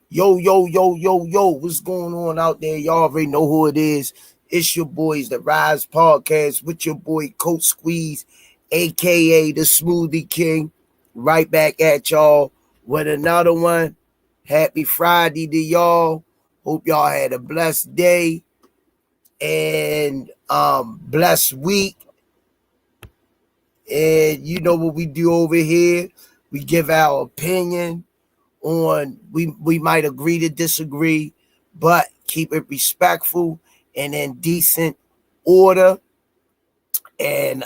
Yo, yo, yo, yo, yo, what's going on out there? Y'all already know who it is. It's your boys, the Rize Podcast, with your boy, Coach Squeeze, aka the Smoothie King. Right back at y'all with another one. Happy Friday to y'all. Hope y'all had a blessed day and blessed week. And you know what we do over here? We give our opinion on we might agree to disagree, but keep it respectful and in decent order. And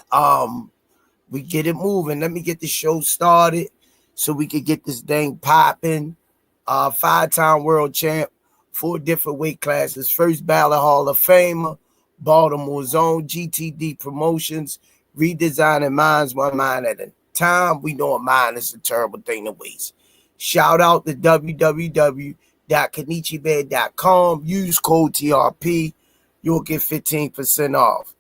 we get it moving. Let me get the show started so we could get this thing popping. 5-time world champ, 4 different weight classes, first ballot Hall of Famer, Baltimore's own GTD Promotions, redesigning minds one mind at a time. We know a mind is a terrible thing to waste. Shout out to www.kenichibed.com. Use code TRP. You'll get 15% off.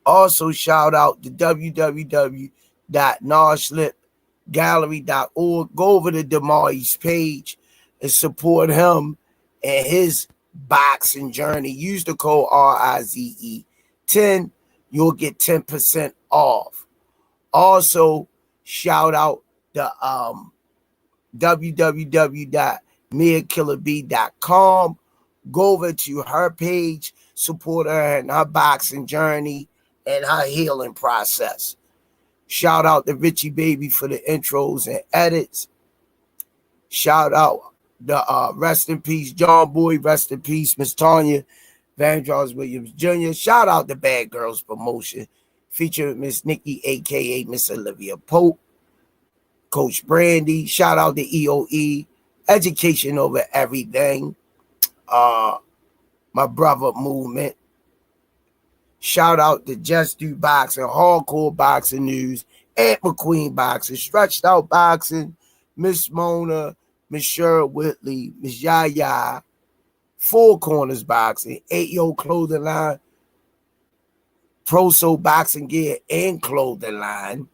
Also, shout out to www.narslipgallery.org. Go over to Damari's page and support him and his boxing journey. Use the code RIZE10. You'll get 10% off. Also, shout out to www.miakillerb.com. Go over to her page, support her in her boxing journey and her healing process. Shout out to Richie Baby for the intros and edits. Shout out the rest in peace, John Boy, rest in peace, Miss Tanya Vandross Williams Jr. Shout out to Bad Girls Promotion, featuring Miss Nikki, aka Miss Olivia Pope, Coach Brandy. Shout out to EOE, education over everything. My brother movement. Shout out to Just Do Boxing, Hardcore Boxing News, Aunt McQueen Boxing, Stretched Out Boxing, Miss Mona, Miss Cheryl Whitley, Miss Yaya, Four Corners Boxing, 8Yo Clothing Line, Pro Soul Boxing Gear and Clothing Line.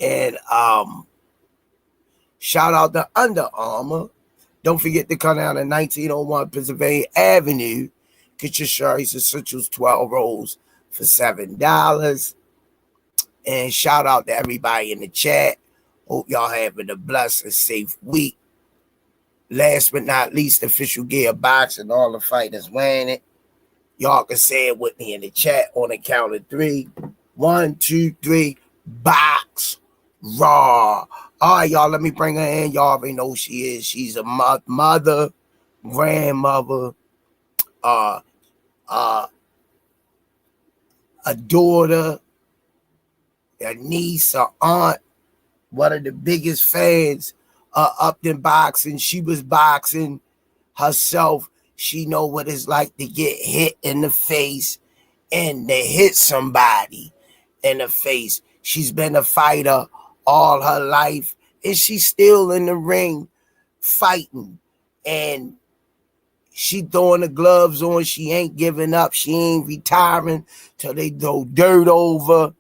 And shout out to Under Armour. Don't forget to come down to 1901 Pennsylvania Avenue. Get your Sherry's Essentials 12 rolls for $7. And shout out to everybody in the chat. Hope y'all having a blessed and safe week. Last but not least, official gear boxing. All the fighters wearing it. Y'all can say it with me in the chat on the count of 3. 1, 2, 3. Box raw. All right, y'all. Let me bring her in. Y'all already know who she is. She's a mother, grandmother, a daughter, a niece, a aunt, one of the biggest fans up in boxing. She was boxing herself. She know what it's like to get hit in the face and to hit somebody in the face. She's been a fighter all her life, and she's still in the ring fighting. And she throwing the gloves on. She ain't giving up. She ain't retiring till they throw dirt over.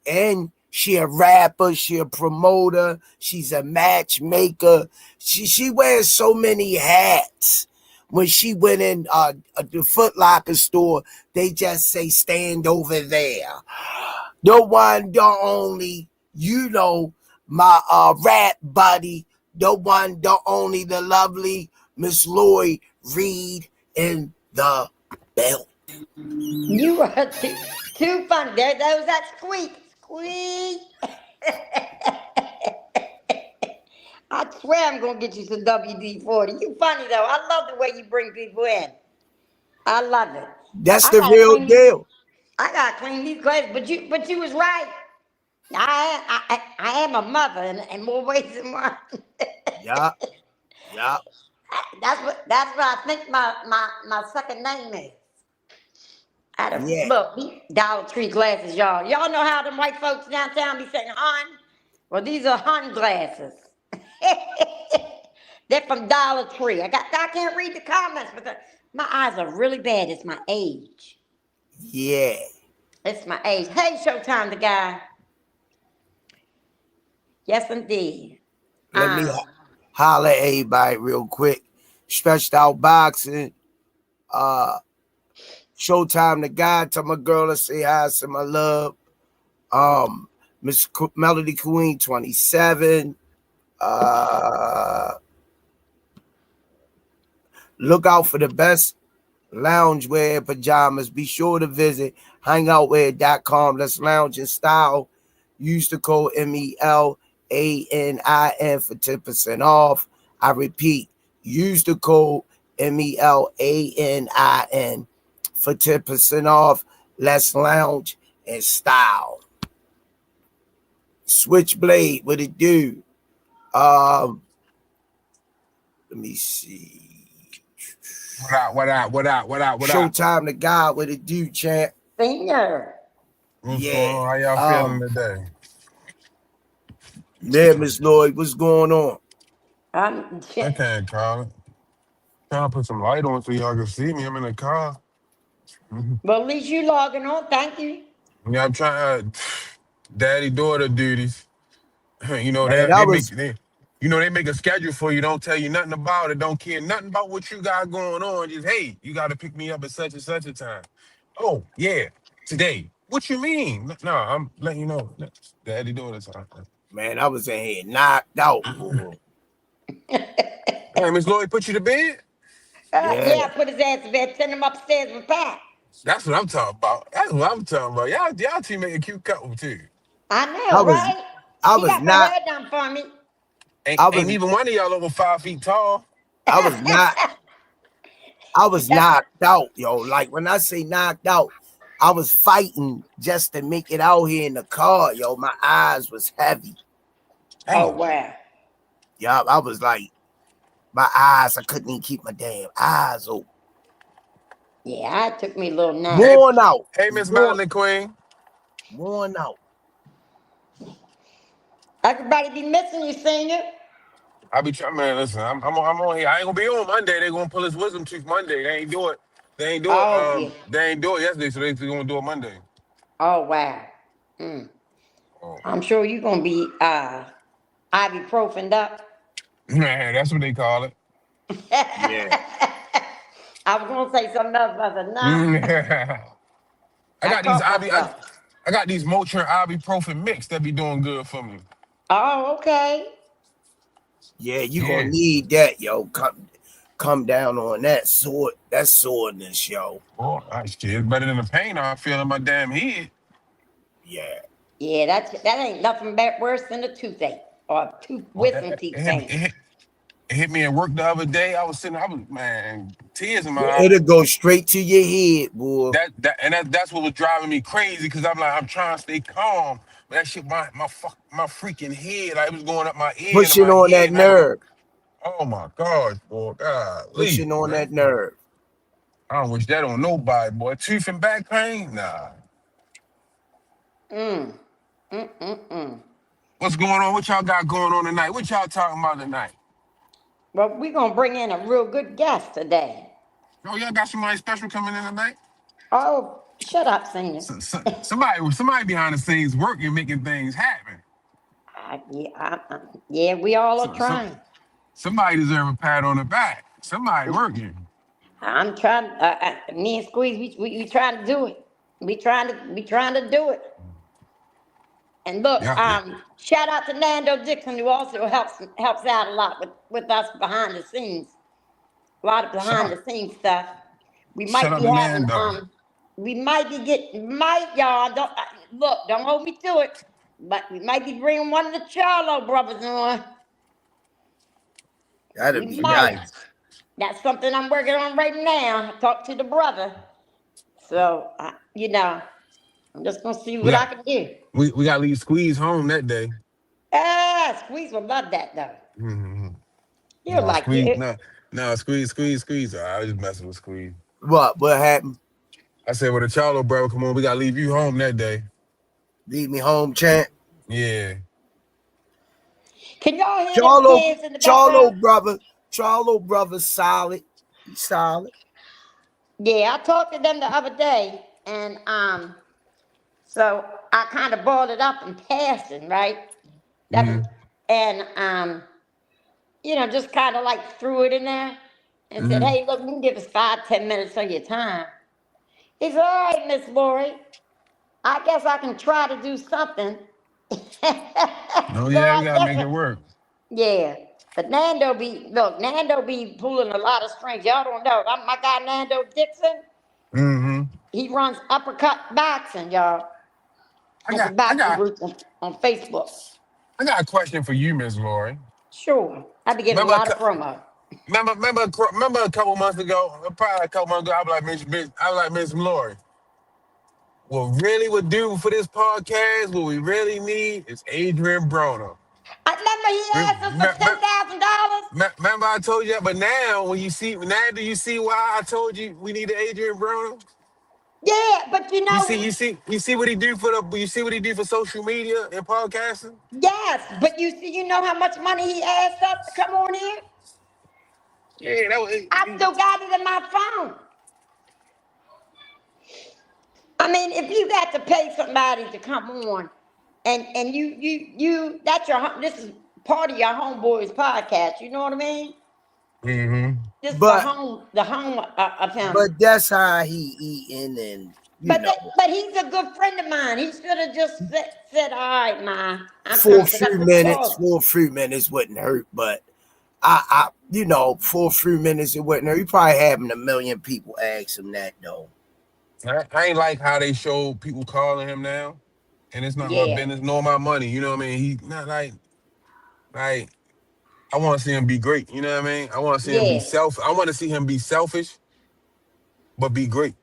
And she a rapper. She a promoter. She's a matchmaker. She wears so many hats. When she went in the Foot Locker store, they just say, stand over there. The one, the only, you know, my rap buddy, the one, the only, the lovely Miss Lloyd Reed in the belt. You are too funny. There goes that squeak. Squeak. I swear I'm going to get you some WD-40. You funny, though. I love the way you bring people in. I love it. That's I the gotta real clean deal. I got to clean these glasses. But you was right. I am a mother in more ways than one. Yeah, yeah, That's what I think my second name is. yeah. Look, these Dollar Tree glasses, y'all. Y'all know how them white folks downtown be saying hun? Well, these are hun glasses. They're from Dollar Tree. I can't read the comments, but my eyes are really bad. It's my age. Yeah. It's my age. Hey, Showtime, the guy. Yes, indeed. Let me Um, Holler at everybody real quick. Stretched out boxing. Uh, Showtime the guy. Tell my girl to say hi, send my love. Miss Melody Queen 27. Uh, look out for the best loungewear pajamas. Be sure to visit hangoutwear.com. That's lounge in style. Use the code MELANIN for 10% off. I repeat, use the code MELANIN for 10% off. Let's lounge in style. Switchblade, what it do? Let me see. What up? Showtime the guy, what it do, champ? Senior. What's going Yeah. on? How y'all feeling today? Yeah, Miss Lloyd, what's going on? I'm I can't call it. Trying to put some light on so y'all can see me. I'm in the car. Well, at least you logging on. Thank you. Yeah, I'm trying daddy daughter duties. You know Man, they make they make a schedule for you. Don't tell you nothing about it. Don't care nothing about what you got going on. Just hey, you got to pick me up at such and such a time. Oh yeah, today. What you mean? No, I'm letting you know. Daddy daughter time. man, I was in here knocked out, boy. Hey, Miss Lloyd, put you to bed. Yeah, Yeah, I put his ass to bed, send him upstairs with Pat. That's what I'm talking about. That's what I'm talking about. Y'all team make a cute couple too. I I know, was, right? I She was got my not, hair done for me. Ain't I ain't was, even one of y'all over 5 feet tall. I was not, I was knocked out, yo. Like when I say knocked out, I was fighting just to make it out here in the car, yo. My eyes was heavy. Oh, Damn. wow. Yup, I was like, my eyes, I couldn't even keep my damn eyes open. Yeah, I took me a little nap. Hey, Worn out, hey, Miss Madeline Queen. worn out. Everybody be missing you, Senior. I be trying, man. Listen, I'm on here. I ain't gonna be on Monday. They gonna pull his wisdom tooth Monday. They ain't do it. They ain't do it. Oh, yeah. They ain't do it yesterday, so they gonna do it Monday. Oh, wow. Mm. Oh I'm sure you're going to be ibuprofen up. man, that's what they call it. Yeah. I was going to say something else, but I said, nah, I I got these caught Ivy. myself. I got these Motrin ibuprofen mix that be doing good for me. Oh, okay. Yeah, you gonna Yeah. need that, yo. Come down on that soreness, yo. Oh, shit, it's better than the pain I feel in my damn head. Yeah. Yeah, that ain't nothing worse than a toothache or tooth Oh, wisdom teeth pain. it hit me at work the other day. I was man, tears in my eye. It'll go straight to your head, boy. That's what was driving me crazy because I'm like I'm trying to stay calm, but that shit my freaking head, like it was going up my ear to Pushing my on head, that and I was nerve. oh my god, boy, golly, Pushing on that man. nerve. I don't wish that on nobody, boy. Tooth and back pain, nah. Mm, mm. What's going on? What y'all got going on tonight? What y'all talking about tonight? Well, we're going to bring in a real good guest today. Oh, y'all got somebody special coming in tonight? Oh, shut up, Senior. Somebody behind the scenes working, making things happen. Yeah, we all are So, so, trying. somebody deserve a pat on the back. Somebody working. I'm trying. Me and Squeeze, we trying to do it. We trying to do it. And look, Yeah, yeah. shout out to Nando Dixon, who also helps out a lot with us behind the scenes. A lot of behind Shout, the scenes stuff. We shout might out be to having Nando. we might be getting y'all don't look, don't hold me to it, but we might be bringing one of the Charlo brothers on. That'll We be might. nice. That's something I'm working on right now. I talked to the brother, so I'm just gonna see We what I got can do. we got to leave Squeeze home that day. Squeeze will love that though. Mm-hmm. He'll No, like Squeeze, it. no, no, Squeeze. I was just messing with Squeeze. What happened? I said, well, the Charlo brother, come on, we got to leave you home that day. Leave me home, champ. Yeah. Can y'all hear them Charlo, kids in the Charlo background? brother. Charlo brother solid. He's solid. Yeah, I talked to them the other day, and so I kind of brought it up in passing, right? That was, Mm-hmm. and just kind of like threw it in there and said, Mm-hmm. hey, look, you can give us 5, 10 minutes of your time. He said, all right, Miss Lori, I guess I can try to do something. So No, yeah, we I gotta guess, make it work. yeah. But Nando be pulling a lot of strings. Y'all don't know. My guy Nando Dixon, Mm-hmm. he runs Uppercut Boxing, y'all. I It's a got, I boxing got, group on Facebook. I got a question for you, Miss Lori. Sure. I be giving a Remember, lot of promo. remember a couple months ago, probably a couple months ago, I was like Miss Lori. What really would do for this podcast, what we really need is Adrian Broner. I remember he asked us for $10,000. Remember I told you that, but now do you see why I told you we need Adrian Broner? Yeah, but You see, you see what he do you see what he do for social media and podcasting? yes, but you know how much money he asked us to come on here? Yeah, that was I still got it in my phone. I mean, if you got to pay somebody to come on, and that's this is part of your homeboys podcast. You know what I mean? mm-hmm. This is But the home of him. that's how he eating, and But he's a good friend of mine. He should have just said, "All right, ma, I'm for a coming," because few that's what he minutes, calls. wouldn't hurt. But for a few minutes it wouldn't hurt. He probably having a million people ask him that though. I ain't like how they show people calling him now, and it's not my Yeah, business nor my money. You know what I mean? He not like I want to see him be great. You know what I mean? I want to see him be yeah. self. I want to see him be selfish, but be great.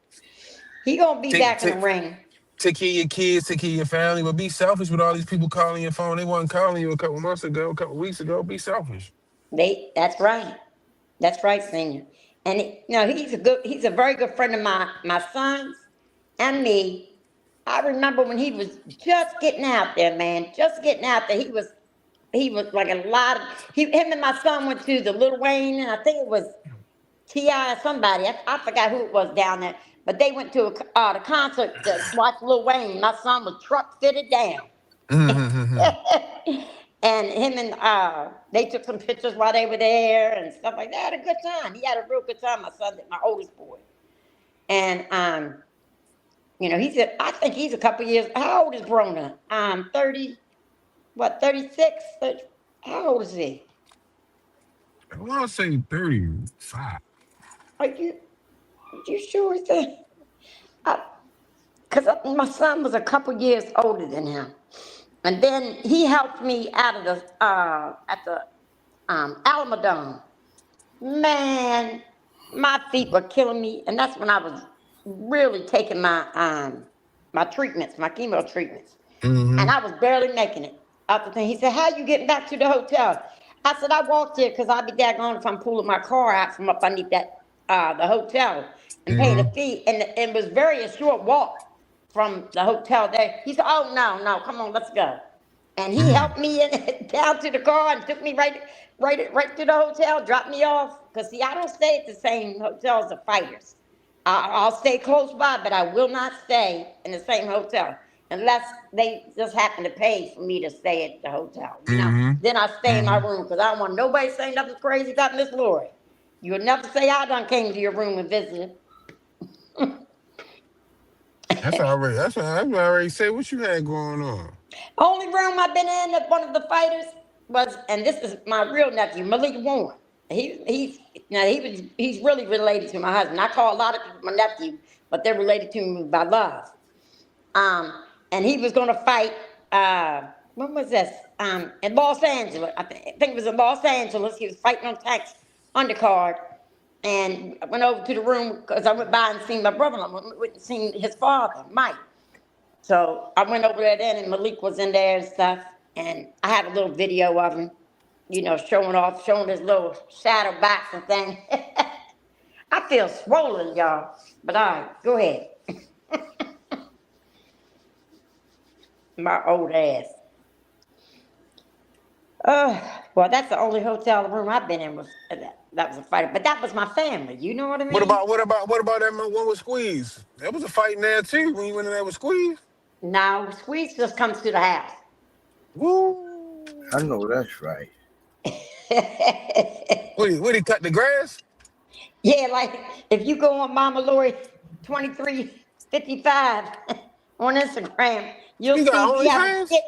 He gonna be Take back in the take ring. take care of your kids, take care of your family, but be selfish with all these people calling your phone. They wasn't calling you a couple months ago, a couple weeks ago. Be selfish. That's right. That's right, senior. And he's a very good friend of my son's and me. I remember when he was just getting out there, man, just getting out there. He was like a lot of him and my son went to the Lil Wayne, and I think it was T.I. or somebody. I forgot who it was down there, but they went to the concert to watch Lil Wayne. My son was truck fitted down. Mm-hmm. And him and they took some pictures while they were there and stuff like that. Had a good time. He had a real good time. My son, my oldest boy, and I think he's a couple years. How old is Brona? 30. What? 36. 30, how old is he? I want to say 35. Are you sure it's that? Because my son was a couple years older than him, and then he helped me out of the at the Alamodome. Man, my feet were killing me, and that's when I was really taking my treatments, my chemo treatments, and Mm-hmm. I was barely making it. After thing, he said, "How you getting back to the hotel?" I said, "I walked here because I'll be daggone if I'm pulling my car out from up underneath that the hotel and paying a Mm-hmm. fee." And it was very a short walk from the hotel there. He said, "Oh no, come on, let's go." And he Mm-hmm. helped me down to the car and took me right to the hotel, dropped me off. Cause see, I don't stay at the same hotel as the fighters. I'll stay close by, but I will not stay in the same hotel unless they just happen to pay for me to stay at the hotel. Mm-hmm. Then I stay in my Mm-hmm. room because I don't want nobody saying nothing crazy about Miss Lori. You'll never say I done came to your room and visited. That's already say what you had going on. Only room I've been in that one of the fighters was, and this is my real nephew, Malik Warren. He's really related to my husband. I call a lot of people my nephew, but they're related to me by love. And he was going to fight. When was this? In Los Angeles. I think it was in Los Angeles. He was fighting on Tank's undercard, and I went over to the room because I went by and seen my brother-in-law. I went and seen his father, Mike. So I went over there then, and Malik was in there and stuff. And I had a little video of him, showing his little shadow boxing thing. I feel swollen, y'all. But all right, go ahead. My old ass. Well, that's the only hotel room I've been in was that was a fighter. But that was my family. You know what I mean? What about that one with Squeeze? That was a fight in there too when you went in there with Squeeze. Now, Squeeze just comes to the house. Woo! I know that's right. Would he cut the grass? Yeah, like if you go on Mama Lori 2355 on Instagram, you'll You got see we have a OnlyFans? skit.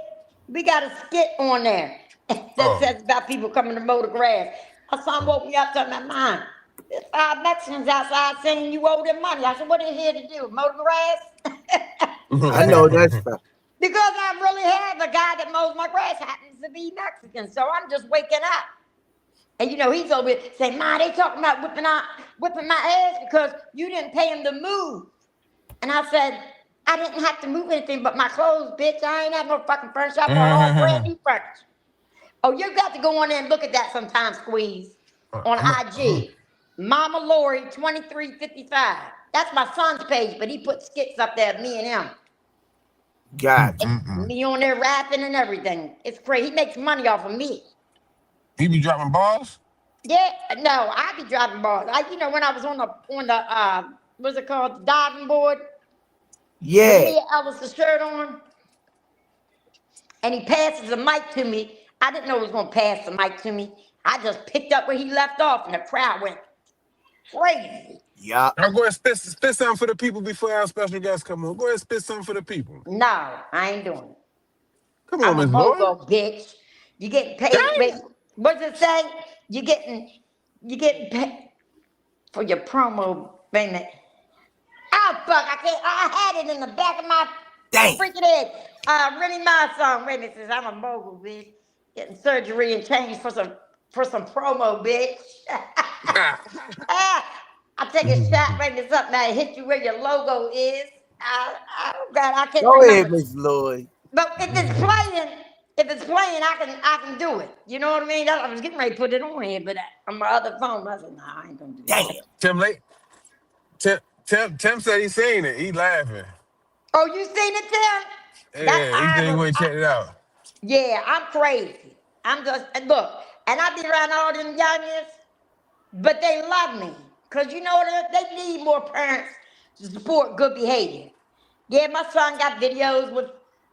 We got a skit on there that Oh. says about people coming to mow the grass. My son woke me up talking about, Mom, there's 5 Mexicans outside saying you owe them money. I said, what are you here to do? Mow the grass? I know that's fact. Because I really have a guy that mows my grass happens to be Mexican. So I'm just waking up. And you know, he's over here saying, Ma, they talking about whipping my ass because you didn't pay him to move. And I said, I didn't have to move anything but my clothes, bitch. I ain't have no fucking furniture. I bought all brand new furniture. Oh, you got to go on there and look at that sometime, Squeeze, on IG. Mama Lori 2355. That's my son's page, but he put skits up there of me and him. Gotcha. Me on there rapping and everything. It's crazy. He makes money off of me. He be dropping balls? Yeah, no, I be driving bars. You know, when I was on the what's it called, the diving board with Yeah. Mia Ellis' shirt on, and he passes the mic to me. I didn't know he was gonna pass the mic to me. I just picked up where he left off, and the crowd went crazy. Yup. I'll go ahead and spit something for the people before our special guests come on. Go ahead and spit something for the people. No, I ain't doing it. Come on, I'm a Miss Lord. mogo, bitch. You getting paid? Dang. Wait, what does it say? You getting paid for your promo, baby. Oh fuck! I had it in the back of my Dang. freaking head. Rennie my song. Rennie says I'm a mogul, bitch. Getting surgery and change for some promo, bitch. I take a shot, bring this up now. Hit you where your logo is. God, I can't Go remember. ahead, Miss Lloyd. But if it's playing, I can do it. You know what I mean? I was getting ready to put it on here, but on my other phone, I said, nah, I ain't gonna do Damn. that. Tim said he seen it. He laughing. Oh, you seen it, Tim? Yeah, he said he went check it out. Yeah, I'm crazy. I'm just, and look, and I be around all them youngins, but they love me. Because you know what? They need more parents to support good behavior. Yeah, my son got videos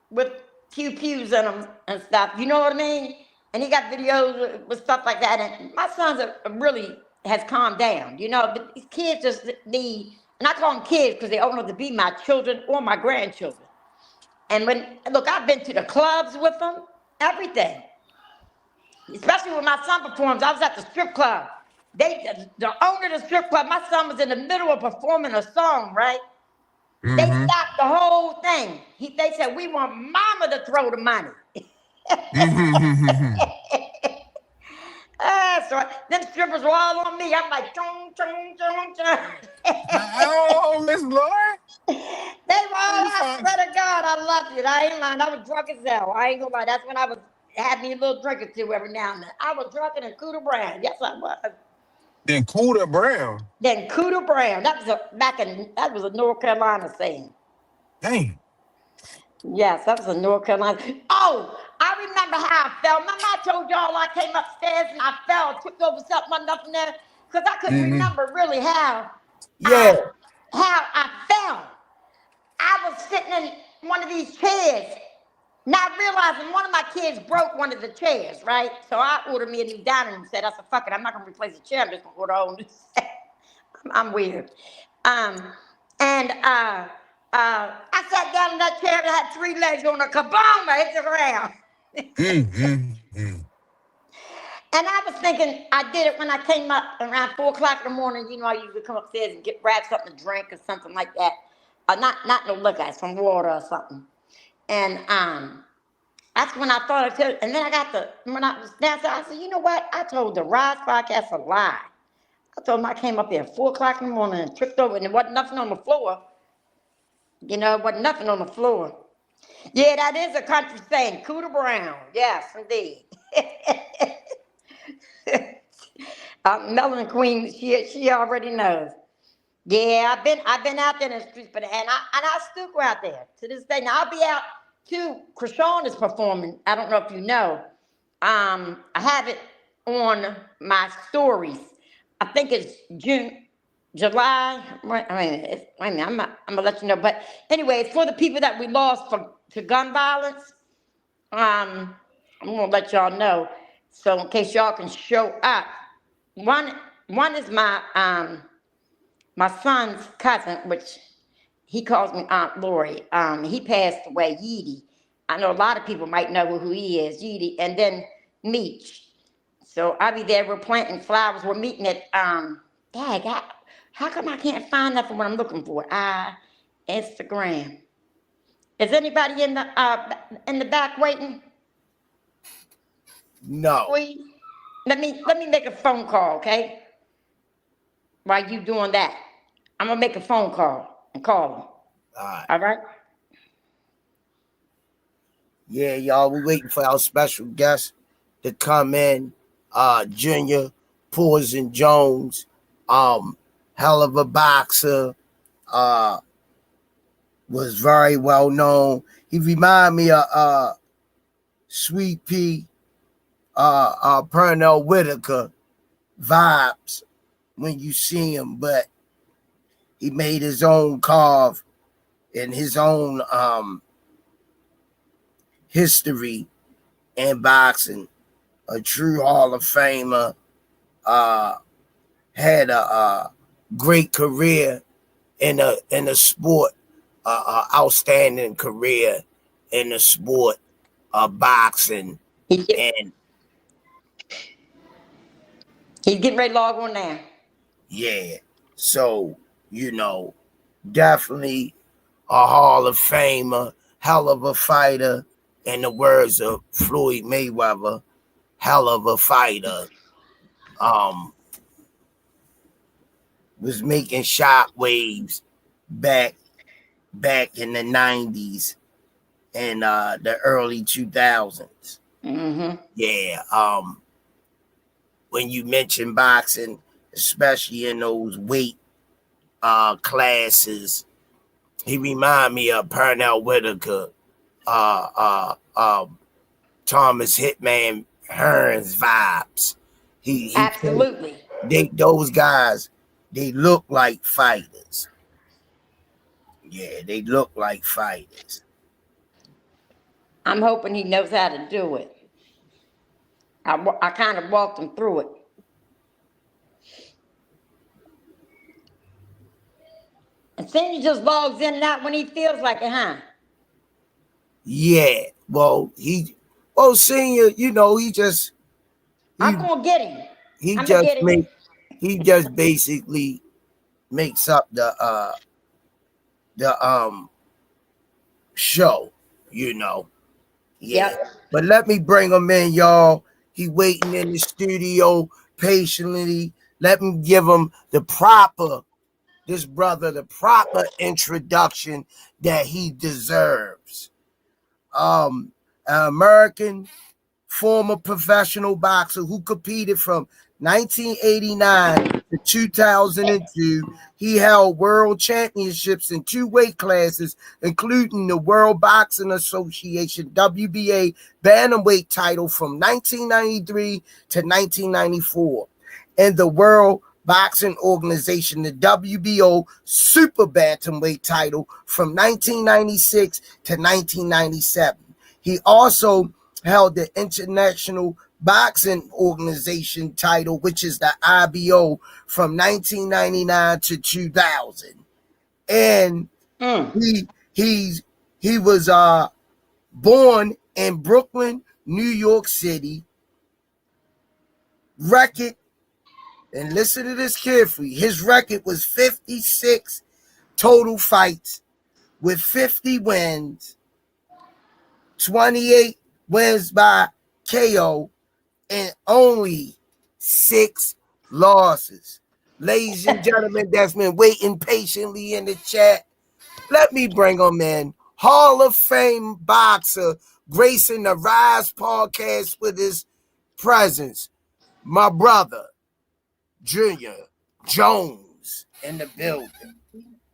with pew pews in them and stuff. You know what I mean? And he got videos with stuff like that. And my son's really has calmed down. You know, but these kids just need, and I call them kids because they old enough to be my children or my grandchildren. And look, I've been to the clubs with them, everything. Especially when my son performs. I was at the strip club. The owner of the strip club, my son was in the middle of performing a song, right? They stopped the whole thing. They said, we want mama to throw the money. So them strippers were all on me. I'm like, chung, chung, chung, chung. Oh, Miss Lord. They were all, I swear to God, I loved it. I ain't lying. I was drunk as hell. I ain't gonna lie. That's when I had me a little drink or two every now and then. I was drunker than Cooter Brown. Yes, I was. Then Cooter Brown. Then Cooter Brown. That was a North Carolina saying. Dang. Yes, that was a North Carolina. Oh, I remember how I felt. Remember I told y'all I came upstairs and I fell, tripped over something or nothing there? Because I couldn't remember really how I felt. I was sitting in one of these chairs, not realizing one of my kids broke one of the chairs, right? So I ordered me a new dining room set. I said, fuck it, I'm not going to replace the chair. I'm just going to order a whole new set. I'm weird. I sat down in that chair that had 3 legs on a kaboom, I hit the ground. And I was thinking, I did it when I came up around 4 o'clock in the morning. You know, I usually come upstairs and grab something to drink or something like that. Not no liquor, some water or something. And that's when I thought of it. And then when I was downstairs, I said, you know what? I told the Rize podcast a lie. I told them I came up there at 4 o'clock in the morning and tripped over, and there wasn't nothing on the floor. You know, it wasn't nothing on the floor. Yeah, that is a country saying, Cooter Brown. Yes, indeed. Melanie Queen, she already knows. Yeah, I've been out there in the streets, and I still go out there to this day. Now I'll be out too. Krishan is performing. I don't know if you know. I have it on my stories. I think it's July. Wait a minute. I'm gonna let you know. But anyway, it's for the people that we lost to gun violence. I'm gonna let y'all know. So in case y'all can show up, one is my son's cousin, which he calls me Aunt Lori. He passed away, Yeedy. I know a lot of people might know who he is, Yeedy, and then Meech. So I'll be there. We're planting flowers. We're meeting at Dad. How come I can't find nothing what I'm looking for? Instagram. Is anybody in the back waiting? No. Please. Let me make a phone call, okay? While you doing that, I'm gonna make a phone call and call them. All right. All right. Yeah, y'all, we're waiting for our special guest to come in. Junior Poison Jones, hell of a boxer, was very well known. He remind me of Sweet Pea, Pernell Whitaker vibes when you see him, but he made his own carve and his own history in boxing. A true Hall of Famer, had a great career in a sport, outstanding career in the sport of boxing, and He's getting ready to log on now. yeah, so definitely a Hall of Famer, hell of a fighter. In the words of Floyd Mayweather, hell of a fighter. Was making shot waves back in the 90s and the early 2000s. Mm-hmm. Yeah. When you mention boxing, especially in those weight classes, he remind me of Pernell Whitaker, Thomas Hitman Hearns vibes. Absolutely. Those guys, they look like fighters. Yeah, they look like fighters. I'm hoping he knows how to do it. I kind of walked him through it. And Senior just logs in and out when he feels like it, huh? Yeah. Well, Senior, I'm gonna get him. he I'm gonna just get him. make he just basically makes up the show, Yeah. Yep. But let me bring him in, y'all. He waiting in the studio patiently. Let me give him the proper introduction that he deserves. An American former professional boxer who competed from 1989 to 2002. He held world championships in 2 weight classes, including the World Boxing Association WBA bantamweight title from 1993 to 1994, and the World Boxing Organization, the WBO super bantamweight title from 1996 to 1997. He also held the International Boxing Organization title, which is the IBO, from 1999 to 2000. And he was born in Brooklyn, New York City. Record, and listen to this carefully, his record was 56 total fights with 50 wins, 28 wins by KO, and only 6 losses. Ladies and gentlemen, that's been waiting patiently in the chat. Let me bring him in. Hall of Fame boxer, gracing the Rize podcast with his presence. My brother, Junior Jones, in the building.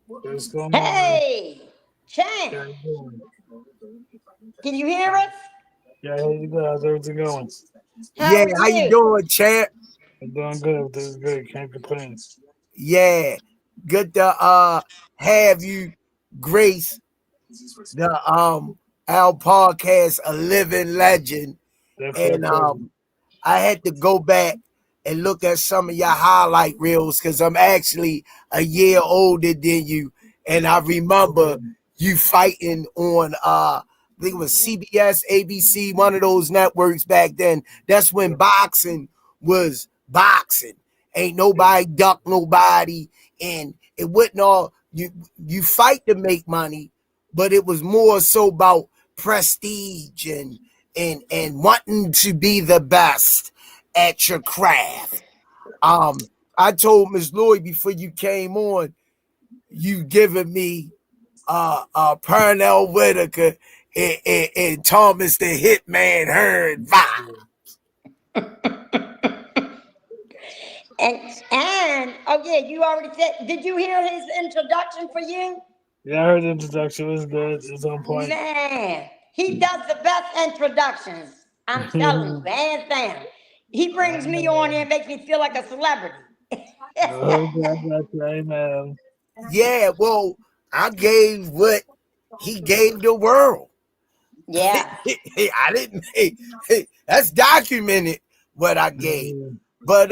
What's going on? Hey, Chan, can you hear us? Yeah, how's it going? How's everything going? How you doing, champ? I'm doing good. This is good. Can't complain. Yeah, good to have you grace the our podcast, a living legend. Definitely. And I had to go back and look at some of your highlight reels because I'm actually a year older than you, and I remember you fighting on I think it was CBS, ABC, one of those networks back then. That's when boxing was boxing. Ain't nobody duck nobody, and it wasn't all you fight to make money, but it was more so about prestige and wanting to be the best at your craft. I told Miss Lloyd before you came on, you giving me Pernell Whitaker and Thomas the Hitman Hearn vibe. And oh yeah, you already said. Did you hear his introduction for you? Yeah, I heard the introduction. It was good. It's on point. Man, he does the best introductions. I'm telling you, hands down. He brings me on here and makes me feel like a celebrity. Amen. Yeah, well, I gave what he gave the world. Yeah. I didn't. That's documented what I gave. Mhm. But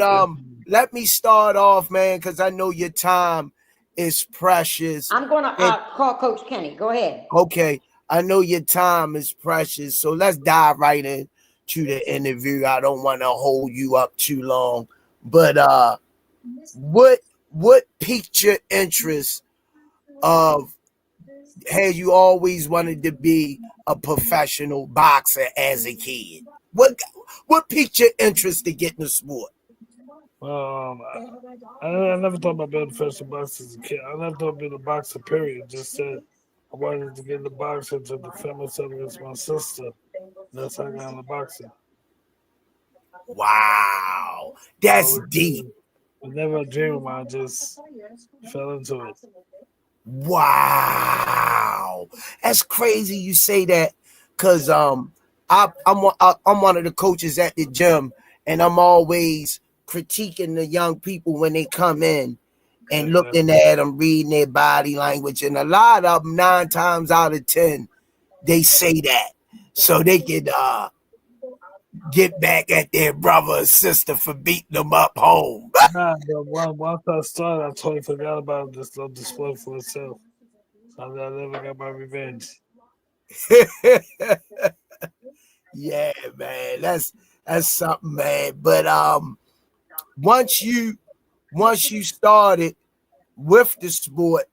let me start off, man, because I know your time is precious. I'm gonna And call Coach Kenny. Go ahead. okay, I know your time is precious, so let's dive right in to the interview. I don't want to hold you up too long, but what piqued your interest of had you always wanted to be a professional boxer as a kid? What piqued your interest to get in the sport? Um, I never thought about being a professional boxer as a kid. I never thought about being a boxer, period. Just said I wanted to get in the boxing to defend myself against my sister. That's how I got into boxing. Wow, I that's always, deep. never a dream of mine, just fell into it. Wow, that's crazy. You say that because I'm one of the coaches at the gym, and I'm always critiquing the young people when they come in and Yeah. looking at them, reading their body language, and a lot of them, 9 times out of 10, they say that so they could get back at their brother or sister for beating them up home. Nah, but once I started, I totally forgot about this little display for itself. So I never got my revenge. Yeah, man, that's something, man. But once you started with the sport,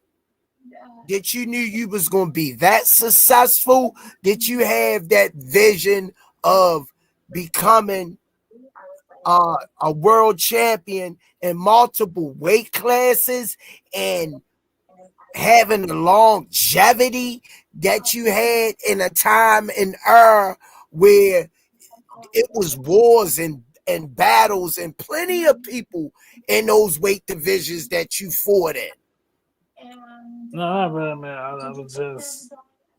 did you knew you was gonna be that successful? Did you have that vision of becoming a world champion in multiple weight classes and having the longevity that you had in a time and era where it was wars and battles and plenty of people in those weight divisions that you fought in? No, not really, man. I was just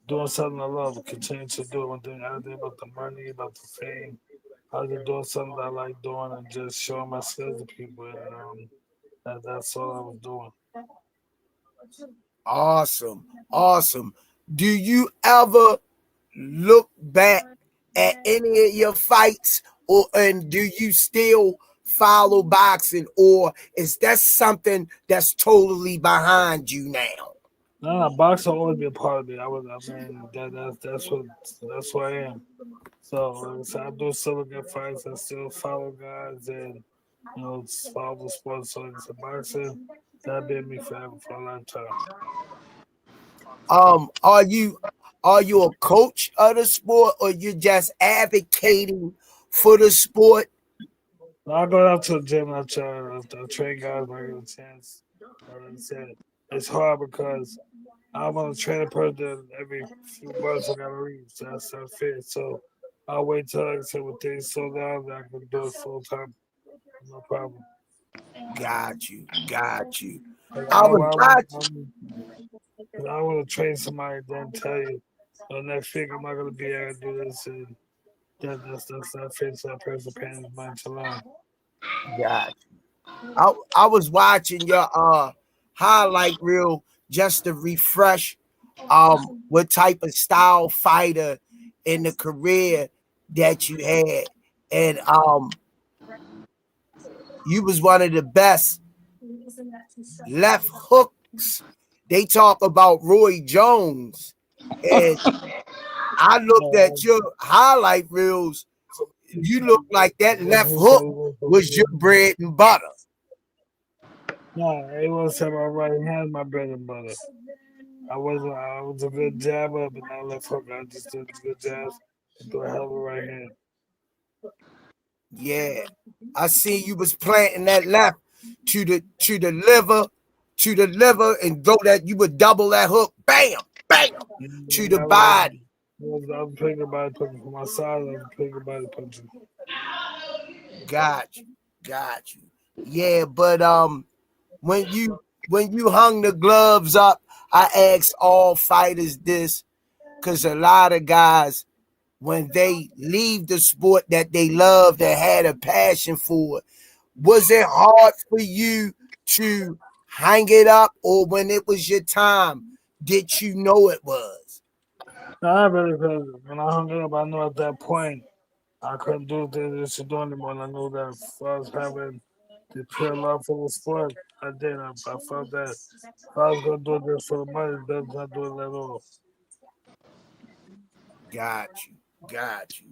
doing something I love, continue to do it. One thing I did about the money, about the fame. I was just doing something that I like doing and just showing my skills to people. And that's all I was doing. Awesome. Awesome. Do you ever look back at any of your fights and do you still follow boxing or is that something that's totally behind you now? No, no, boxing will always be a part of me. I mean, that's what I am. So, like I said, I do still look at fights. I still follow guys and follow the sports. So, like I said, boxing that been me forever for a lifetime. Um, are you are you a coach of the sport or you just advocating for the sport? I go out to the gym. I train guys when I get a chance. Like I said, it's hard because I want to train a person every few months. I got to reach. That's not fair. So I'll wait till like I said when things slow down, that I can do it full time. No problem. Got you, got you. Like, I was watching. I want to train somebody, then tell you, next week I'm not going to be able to do this. And that's not fair to that person paying his money to learn. Got I was watching your highlight reel just to refresh what type of style fighter in the career that you had. And You was one of the best left hooks. They talk about Roy Jones, and I looked at your highlight reels. You look like that left hook was your bread and butter. No, it was my right hand, my bread and butter. I was a good jabber, but not left hook. I just did good jabs and threw a hell of a right hand. Yeah, I see you was planting that left to the liver, and go that you would double that hook, bam, bam, to the body. I was playing the body punching for my side. I was playing the body punching. Got you. Yeah, but when you hung the gloves up, I asked all fighters this, because a lot of guys, when they leave the sport that they loved and had a passion for, was it hard for you to hang it up, or when it was your time, did you know it was? No, I really because when I hung it up, I knew at that point I couldn't do things I used to do anymore. And I knew that if I was having the pure love for the sport, I did. I felt that if I was going to do this for the money, then not do it at all. Got you.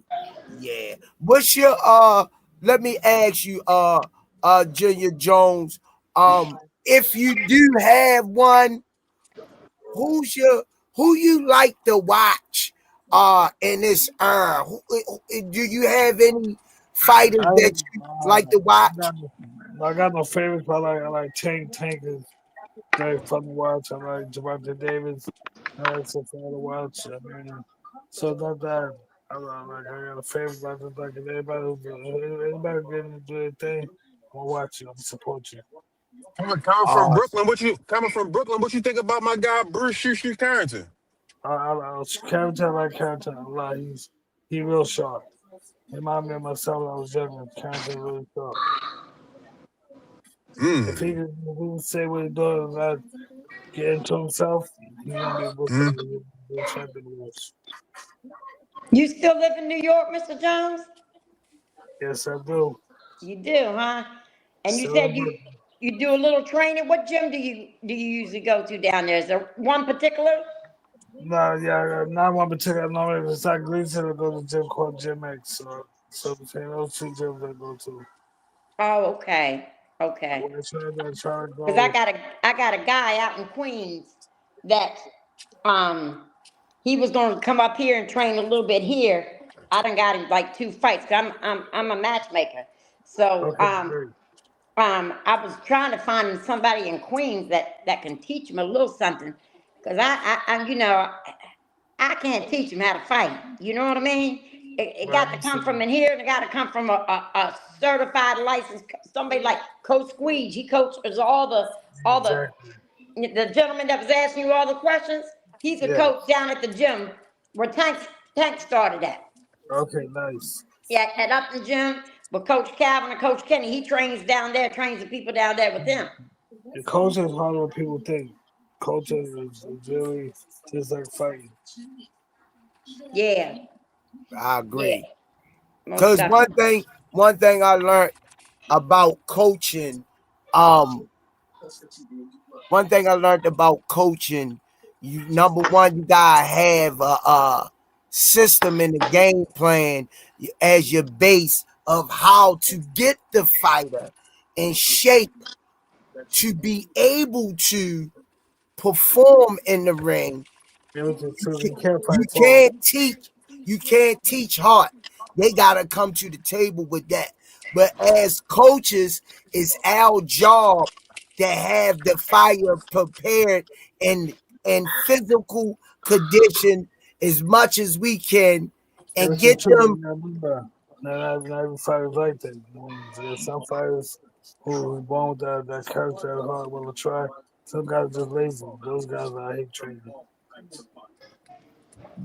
Yeah. What's your let me ask you, Junior Jones, if you do have one, who you like to watch in this do you have any fighters I, that you like to I, watch? got, I got no favorites, but I like Tank is very fun to watch. I like Javante Davis. That's so fun to watch. I mean, so not that I got a favorite, but I just like anybody getting to do their thing, I'm gonna watch you. I'm gonna support you. Coming from Uh Brooklyn, what you think about my guy Bruce Shushu Carrington? Character like character a lot. He real sharp. He remind me of myself when I was younger. Character really sharp. If he can say what he doing and not get into himself, he's gonna be able Mm. to be champion. You still live in New York, Mr. Jones? Yes, I do. You do, huh? And you Still said in Brooklyn. you do a little training. What gym do you usually go to down there? Is there one particular? No, yeah, not one particular. No, if it's like Gleason, I go to a gym called Gym X. So between those two gyms I go to. Oh, okay, okay. When I try to Because go. I got a guy out in Queens that um he was going to come up here and train a little bit here. I done got him like 2 fights. I'm a matchmaker, so Okay, great. I was trying to find somebody in Queens that can teach him a little something, because I can't teach him how to fight. You know what I mean? It Well, got to I'm come saying from in here, and it got to come from a certified licensed somebody like Coach Squeege. He coaches all exactly. the gentleman that was asking you all the questions. He's a Yeah. coach down at the gym where Tank started at. Okay, nice. Yeah, at Upton Gym with Coach Calvin and Coach Kenny. He trains down there, trains the people down there with him. The culture is harder than people think. Culture is really just like fighting. Yeah, I yeah, agree. most Because definitely. one thing I learned about coaching, um, one thing I learned about coaching, you number one, you gotta have a system and a game plan as your base of how to get the fighter in shape to be able to perform in the ring. It was just true. You You can't you fight tall. can't teach you can't teach heart. They gotta come to the table with that. But as coaches, it's our job to have the fire prepared and physical condition as much as we can It and was just get true. them. You gotta remember, not every fighter is like that. There's some fighters who born with that character, that hard will to try. Some guys are just lazy. Those guys I hate training.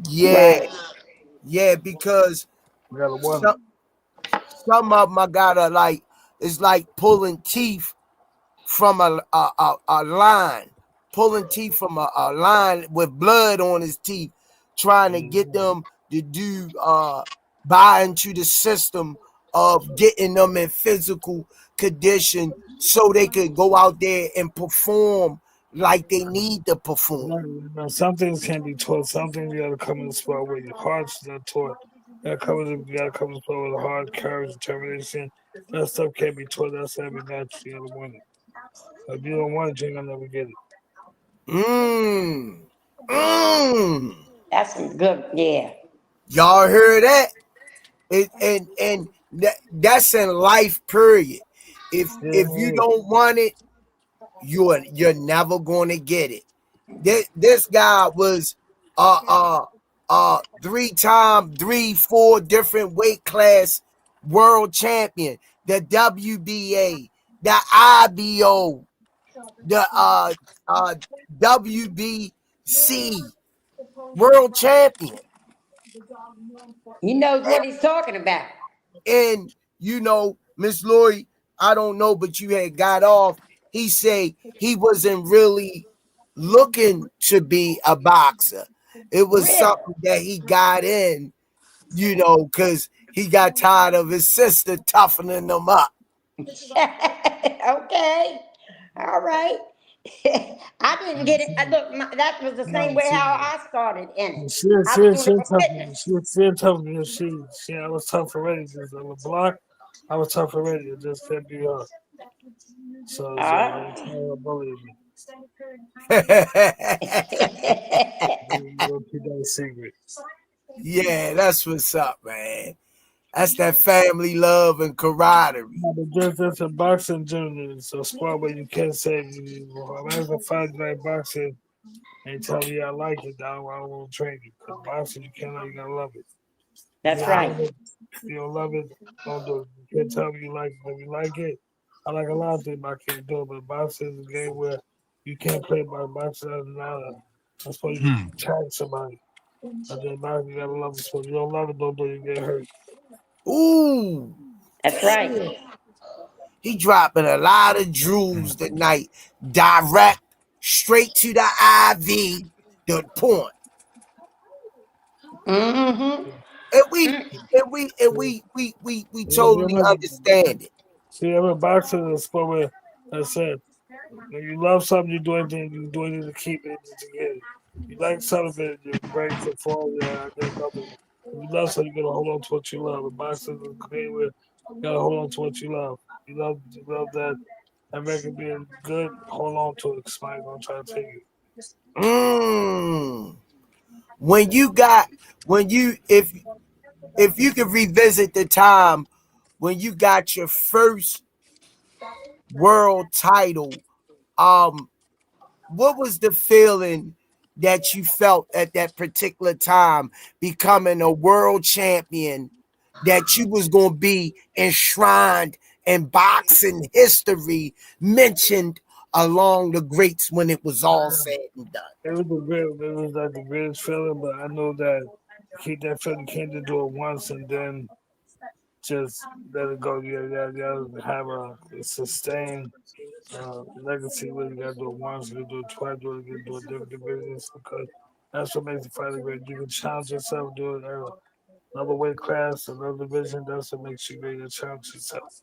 Yeah, Right. yeah, because You gotta want some some of them I gotta like, it's like pulling teeth from a line, pulling teeth from a line with blood on his teeth, trying to get them. them to do buy into the system of getting them in physical condition so they could go out there and perform like they need to perform. Some things can be taught. Some things you gotta come in the spot where your heart's not taught. You gotta come in the spot with heart, courage, determination. That stuff can't be taught. That's every natural. You gotta want it. If you don't want it, you're gonna never get it. Mmm. Mmm. That's some good, yeah. Y'all heard that? And that's in life, period. If you Yeah, don't want it, you're never gonna get it. This guy was four different weight class world champion, the WBA, the IBO, the WBC world champion. He knows what he's talking about. And Miss Lori, I don't know, but you had got off. He said he wasn't really looking to be a boxer. It was Really? something that he got in, because he got tired of his sister toughening him up. Okay. All right. I didn't get it. Look, that was the same no, way how I started in it. she, I was she, doing she it for tough. fitness. She tough. I was tough already. Just on the block, I was tough already. It just couldn't be her. So they Ah. try to bully me. We'll keep that a secret. Yeah, that's what's up, man. That's that family love and camaraderie. No, but just a boxing gym is a sport where you can't say I'm having a fight like boxing and tell me I like it, I won't train you. Because boxing you cannot, you gotta love it. If you That's don't Nah. right. love it, if you don't love it, don't do it. You can't tell me you like it. If you like it, I like a lot of things, but I can't do it. But boxing is a game where you can't play by boxing as another. That's why you can Hmm. tag somebody. But then boxing, you gotta love the sport. If you don't love it, don't do it, you get hurt. Ooh, That's right. damn. He dropping a lot of jewels tonight. Direct, straight to the IV, the point. Mm-hmm. And we totally understand it. See, I'm a boxer in a sport where I said, when you love something, you do anything, you do anything to keep it, to get it. You like something, you're ready to fall, yeah, I love it. If you love something, you gotta hold on to what you love. And boxing is a game where you gotta hold on to what you love. You love that record being good, hold on to it, 'cause somebody's gonna try to take it. Mm. When you got when you if you could revisit the time when you got your first world title, um, what was the feeling that you felt at that particular time becoming a world champion, that you was going to be enshrined in boxing history, mentioned along the greats when it was all said and done? It was like the greatest feeling, but I know that to keep that feeling, you can't just do it once and then just let it go. You gotta have a sustained legacy where you gotta do it once, you do it twice, you do it different divisions because that's what makes the fighter great. You can challenge yourself, do it another weight class, another division. That's what makes you great. You challenge yourself.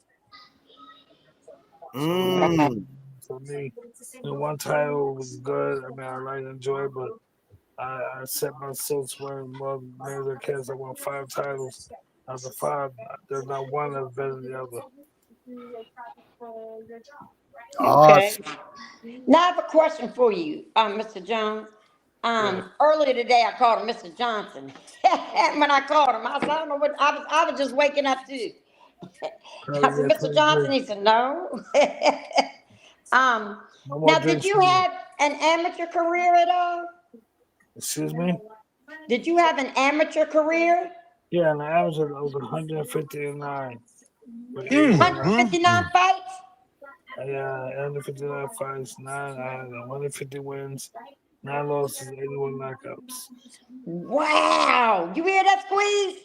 So Mm. for me, one title was good. I mean, I like enjoy it, but I set myself where more than case I won 5 titles. Out of the 5, there's not one that's better than the other. Okay. Awesome. Now I have a question for you, Mr. Jones. Yeah. Earlier today I called him Mr. Johnson. When I called him, I said, I don't know what I was just waking up too. I said, Yeah, Mr. Johnson, 23. he said, no. um, No more now did drinks you for me. have an amateur career at all? Excuse me? Did you have an amateur career? Yeah, and the average was 159 with Mm, 81 mm, 159 mm. fights? Yeah, 159 fights, 9. I had 150 wins, 9 losses, 81 knockouts. Wow. You hear that squeeze?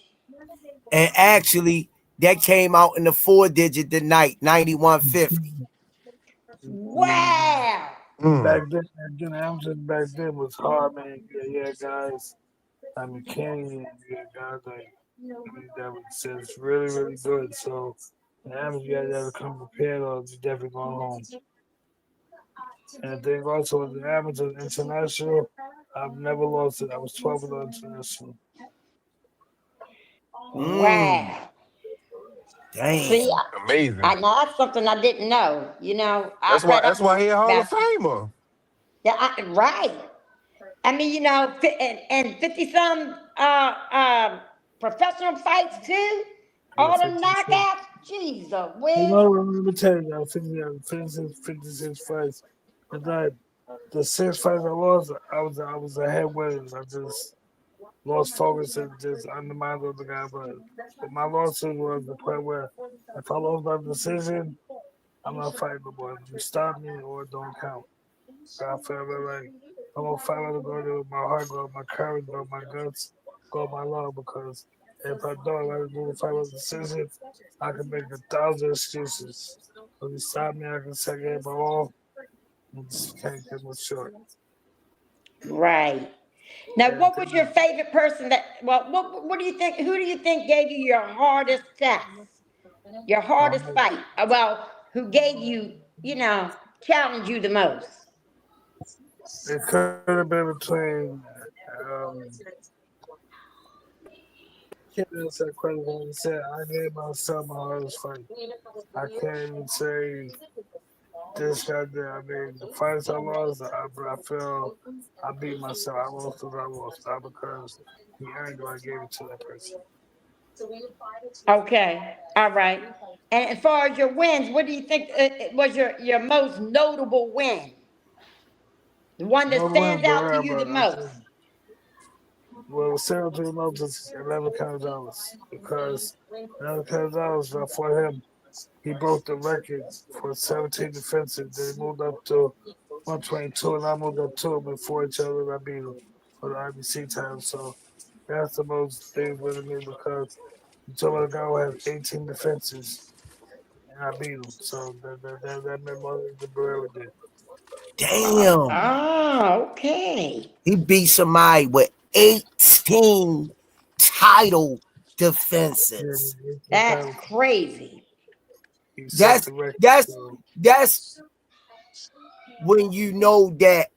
And actually, that came out in the 4 digit tonight, 9150. Wow. Mm. Amateurs back then was hard, man. Yeah, guys. I mean, Kenny, yeah, guys like That was really, really good. So the amateur guys that come prepared or you definitely going home. And the thing also with the amateur international, I've never lost it. I was 12 in the international. Mm, Wow. See, damn. I Amazing. know that's something I didn't know. You know, That's I've why. read up That's why he a Hall of about Famer. yeah, right. I mean, you know, and 50 some professional fights too. Yeah, All them 56. knockouts. Jeez, You whiz. know, let me tell you, 56 fights. And then the 6 fights I lost, I was a head winner. I just lost focus and just undermined the other guy. But my losses was the point where if I lost by decision, I'm not fighting no more. You stop me or it don't count. So I feel like I'm gonna fight with go with my heart, go with my courage, go with my guts, go with my love. Because if I don't let it do the fight with decision, I can make 1,000 excuses. When you stop me, I can say game my all. You just can't get much short. Right. Now, And what was your favorite person that? Well, what do you think? Who do you think gave you your hardest test? Your hardest fight? Well, who gave you? You know, challenged you the most? it could have been between. Can't answer that question. Like I said, I gave myself my hardest fight. I can't even say this guy did. I mean, the fights I lost, I feel I beat myself. I lost because I lost, not because he earned it. I gave it to that person. Okay. All right. And as far as your wins, what do you think was your most notable win? The one that No win, stands but out to yeah, you the but I most? think well, Sarah to know just $11 because $11 for him. He broke the record for 17 defenses. They moved up to 122, and I moved up to him before each other. I beat him for the IBC title. So that's the most thing with me because you talk about a guy who has 18 defenses, and I beat him. So that meant more than the Barrera did. Damn. Oh, okay. He beat somebody with 18 title Yeah, defenses. 18 That's titles. crazy. He set That's the record. that's So that's when you know that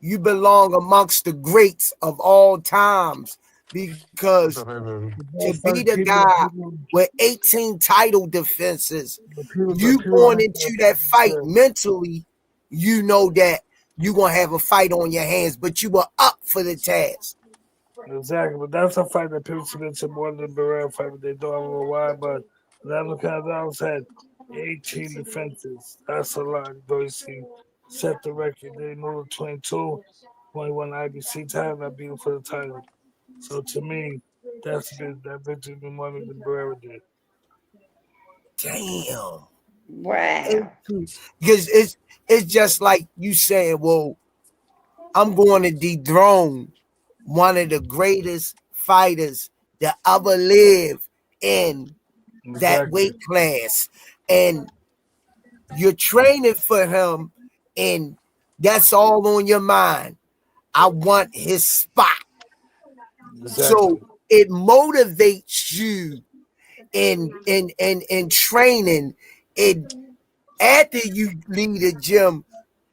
you belong amongst the greats of all times What's because up, baby? the to best be fight, the guy with 18 title defenses, the you people going make into that fight that. mentally, you know that you're gonna have a fight on your hands, but you were up for the task. Exactly, but that's a fight that people submit to more than the Barrera fight, but they don't. I don't know why, but Lavin Gonzalez had 18 defenses. That's a lot. Though you see, set the record. They moved to 22, 21 IBC title. I beat him for the title. So to me, that's been that victory been more than the Barrera did. Damn. Wow. Because it's just like you saying, well, I'm going to dethrone one of the greatest fighters that ever lived in that Exactly, weight class. And you're training for him, and that's all on your mind. I want his spot. exactly, So it motivates you in training. It after you leave the gym,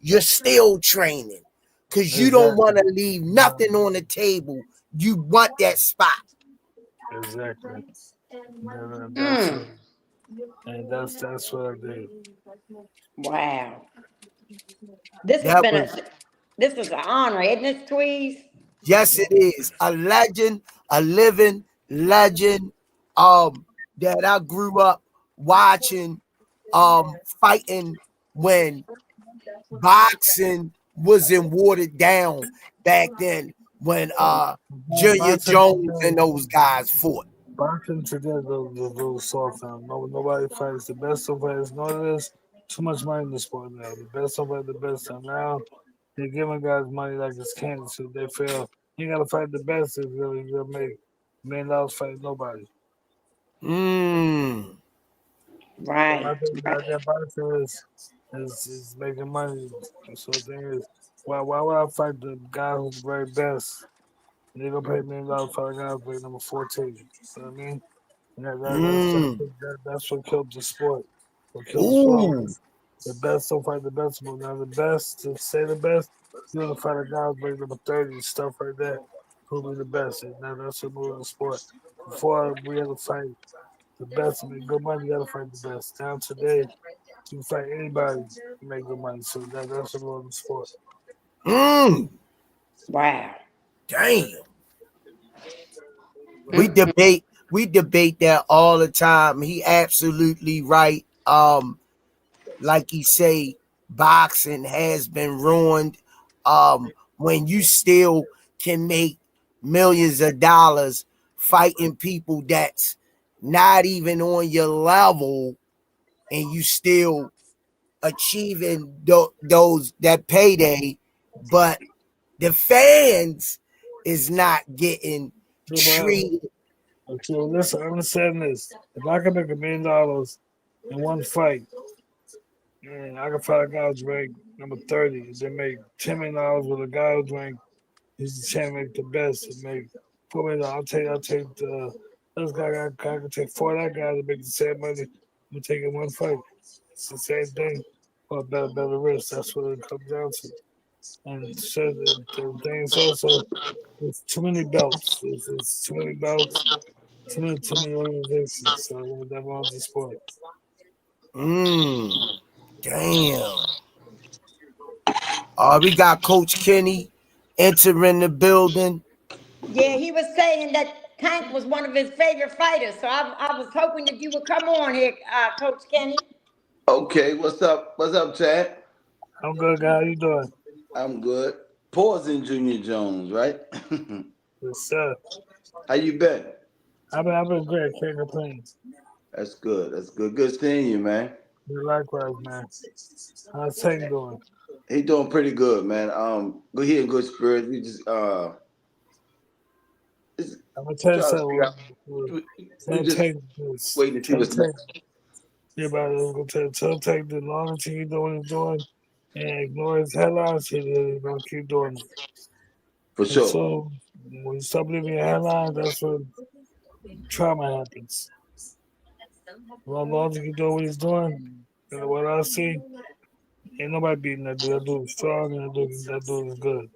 you're still training because you don't want exactly. to leave nothing on the table. You want that spot. Exactly. That's Mm. it. And that's what I did. Wow. This has That been a was this is an honor, isn't it, Tweez? yes, it is a legend, a living legend. That I grew up watching, fighting when boxing wasn't watered down back then when Junior Boxing Jones and today, those guys fought. boxing today is a little soft now. Nobody fights the best of fighters. No, there's too much money in the sport now. The best of fighters, the best time now. They're giving guys money like it's candy. So they feel you gotta fight the best if you're gonna make $1 million fighting nobody. Mm, So Right, I right. think boxing is making money. So the thing is, why would I fight the guy who's the very best They're gonna pay $1 million for the guys like number 14. You know what I mean? Mm. That's what killed the sport. What killed the sport Ooh. was the best don't fight the best. But now the best, to say the best, you want to fight a guy like number 30 and stuff like that. Who be the best? And now that's what moving the sport. Before we had to fight the best to make good money, you gotta fight the best. Now today, you can fight anybody to make good money. So that's what moving the sport. Mm. Wow. Damn. We Mm-mm. debate that all the time. He absolutely right. Like he say, boxing has been ruined. When you still can make millions of dollars fighting people that's not even on your level, and you still achieving those that payday, but the fans is not getting Yeah, treated. okay, well, listen, I'm saying this. If I can make $1 million in one fight, man, I can fight a guy who's ranked number 30. They make $10 million with a guy who's ranked, he's the champion, make the best. And make $4 million. I'll take the this guy. I can take 4 of that guy to make the same money. I'm taking one fight. It's the same thing. For a better risk. That's what it comes down to. And so the thing is also, there's too many belts. There's too many belts. Too many organizations. So that runs the sport. Mm, damn. We got Coach Kenny entering the building. Yeah, he was saying that Tank was one of his favorite fighters. So I was hoping that you would come on here, Coach Kenny. Okay, what's up? What's up, Chad? I'm good, guy. How you doing? I'm good. Poison Junior Jones, right? Yes, sir. How you been? I've been great. Can't complain. That's good. That's good. Good seeing you, man. Yeah, likewise, man. How's Tank doing? He doing pretty good, man. Good he in good spirits. We just I'm gonna tell you trying to figure something. out. We just Tank this. waiting to see Tell what's Tank. next. Yeah, but I'm gonna tell Tank the longer he doing what he's doing and ignore his headlines, he's gonna keep doing it. For And sure. so when you stop believing your headlines, that's when trauma happens. Well, as long as he keep doing what he's doing, and what I see, ain't nobody beating that dude. That dude is strong and that dude is good.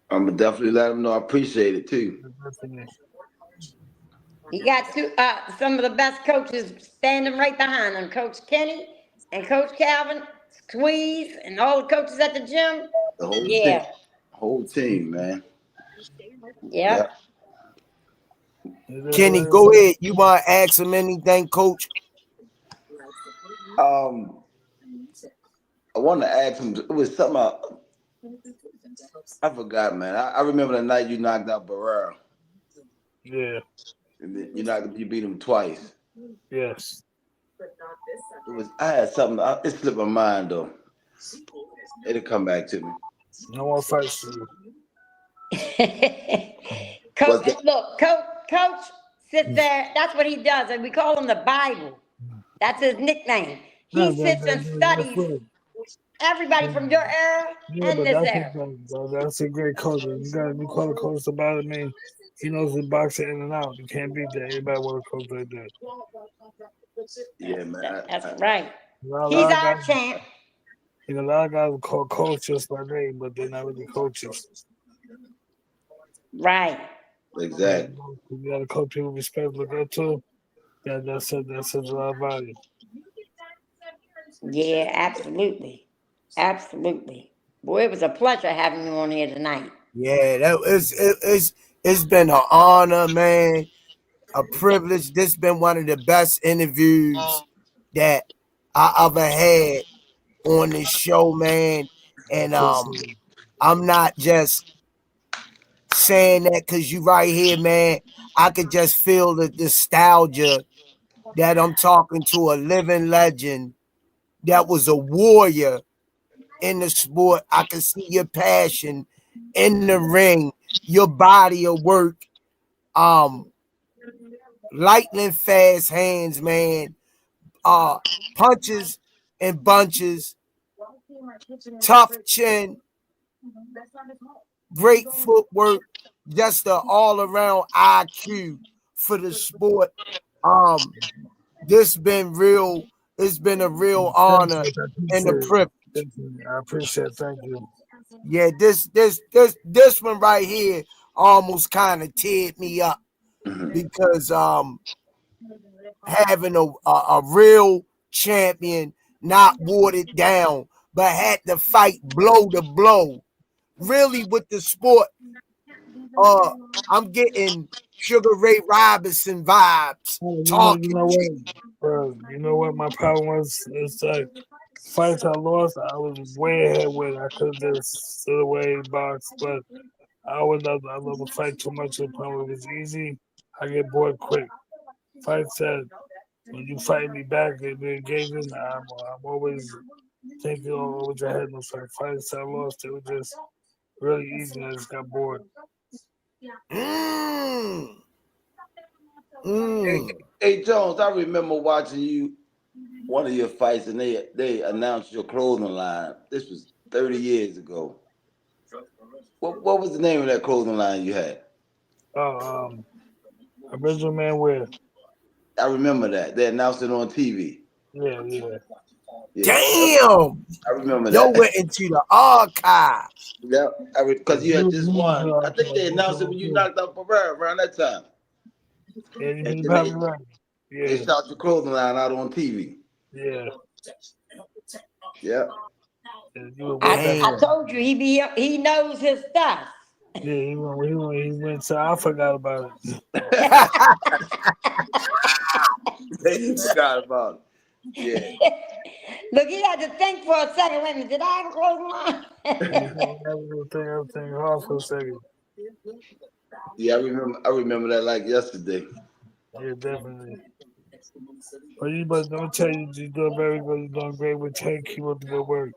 I'm gonna definitely let him know. I appreciate it too. Definitely. He got some of the best coaches standing right behind him, Coach Kenny and Coach Calvin, Squeeze, and all the coaches at the gym. The Yeah, whole team, man. yep. Yeah. It is Kenny, what it go is. ahead. You want to ask him anything, Coach? Um, I wanted to ask him. It was something I forgot, man. I remember the night you knocked out Barrera. Yeah. You beat him twice. Yes. I had something. It slipped my mind though. It'll come back to me. No more fights for you. What's that? Look, Coach sits there. That's what he does, and we call him the Bible. That's his nickname. No, He sits and that's studies good. everybody from your era Yeah, and but this era. that's a great coach. You call a coach to bother me. He knows the boxing in and out. You can't beat that. Anybody want a coach like that? Yeah, man. That's right. A He's lot of our guys, champ. a lot of guys will call coaches by name, but they're not really coaches. Right. Yeah, Exactly. you got to coach people respect. Look up to. That's it. That says a lot of value. Yeah, absolutely. Absolutely. Boy, it was a pleasure having you on here tonight. Yeah, it's been an honor, man. A privilege. This been one of the best interviews that I ever had on this show, man. I And appreciate it. I'm not just saying that because you right here, man. I could just feel the nostalgia that I'm talking to a living legend that was a warrior in the sport. I can see your passion in the ring, your body of work, um, lightning fast hands, man. Punches and bunches, tough chin, great footwork. just the all around IQ for the sport. This been real. It's been a real Thank honor you. I and a appreciate it. privilege. Thank you. I appreciate it. Thank you. Yeah, this one right here almost kind of teared me up because having a real champion, not watered down, but had to fight blow to blow. Really, with the sport, I'm getting Sugar Ray Robinson vibes Oh, you talking know shit. what, bro? You know what my problem was? It's like fights I lost, I was way ahead with. I could have just stood away, box, but I love to fight too much. The problem if it's easy, I get bored quick. Fight said when you fight me back, they engaging. I'm always thinking always ahead. No fights I lost, they were just really easy. I just got bored. Mm, Hey, mm. hey, Jones, I remember watching you one of your fights, and they announced your clothing line. This was 30 years ago. What was the name of that clothing line you had? Oh, original man wear. I remember that. They announced it on TV. Yeah, yeah. Yeah, Damn, I remember yo that. went into the archives. Yeah, because you had just won. I think they announced it when you Yeah, knocked out Pereira around that time. And you then probably right. they Yeah, shot your clothing line out on TV. yeah. Yeah. You were way back I Damn. then. told you he knows his stuff. Yeah, he went, so I forgot about it. They forgot about it. Yeah. Look, he had to think for a second. Wait a minute, did I have a clothing line? Everything hard for a second. Yeah, I remember that like yesterday. Yeah, definitely. But let me tell you, you're doing very good. You're doing great with Tank. Keep up the good work.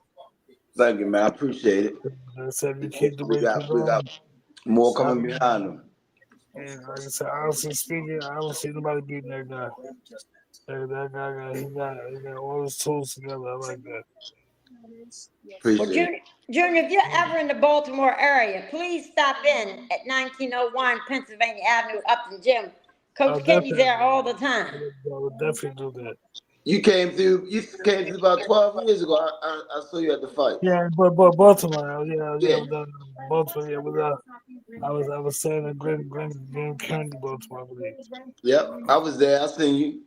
Thank you, man. I appreciate it. Like I said, you keep the way you're We got doing. more coming behind them. And like I said, honestly speaking, I don't see nobody beating that guy. That guy he got all his tools together. I like that. Well, Appreciate it. Junior, if you're ever in the Baltimore area, please stop in at 1901 Pennsylvania Avenue, Upton Gym. I'll Coach Kenny's definitely, there all the time. I would definitely do that. You came through. You came through about 12 years ago. I saw you at the fight. Yeah, but Baltimore, yeah, Yeah. Baltimore, yeah, I was saying that Glen County, Baltimore, I believe. Yep. I was there. I seen you.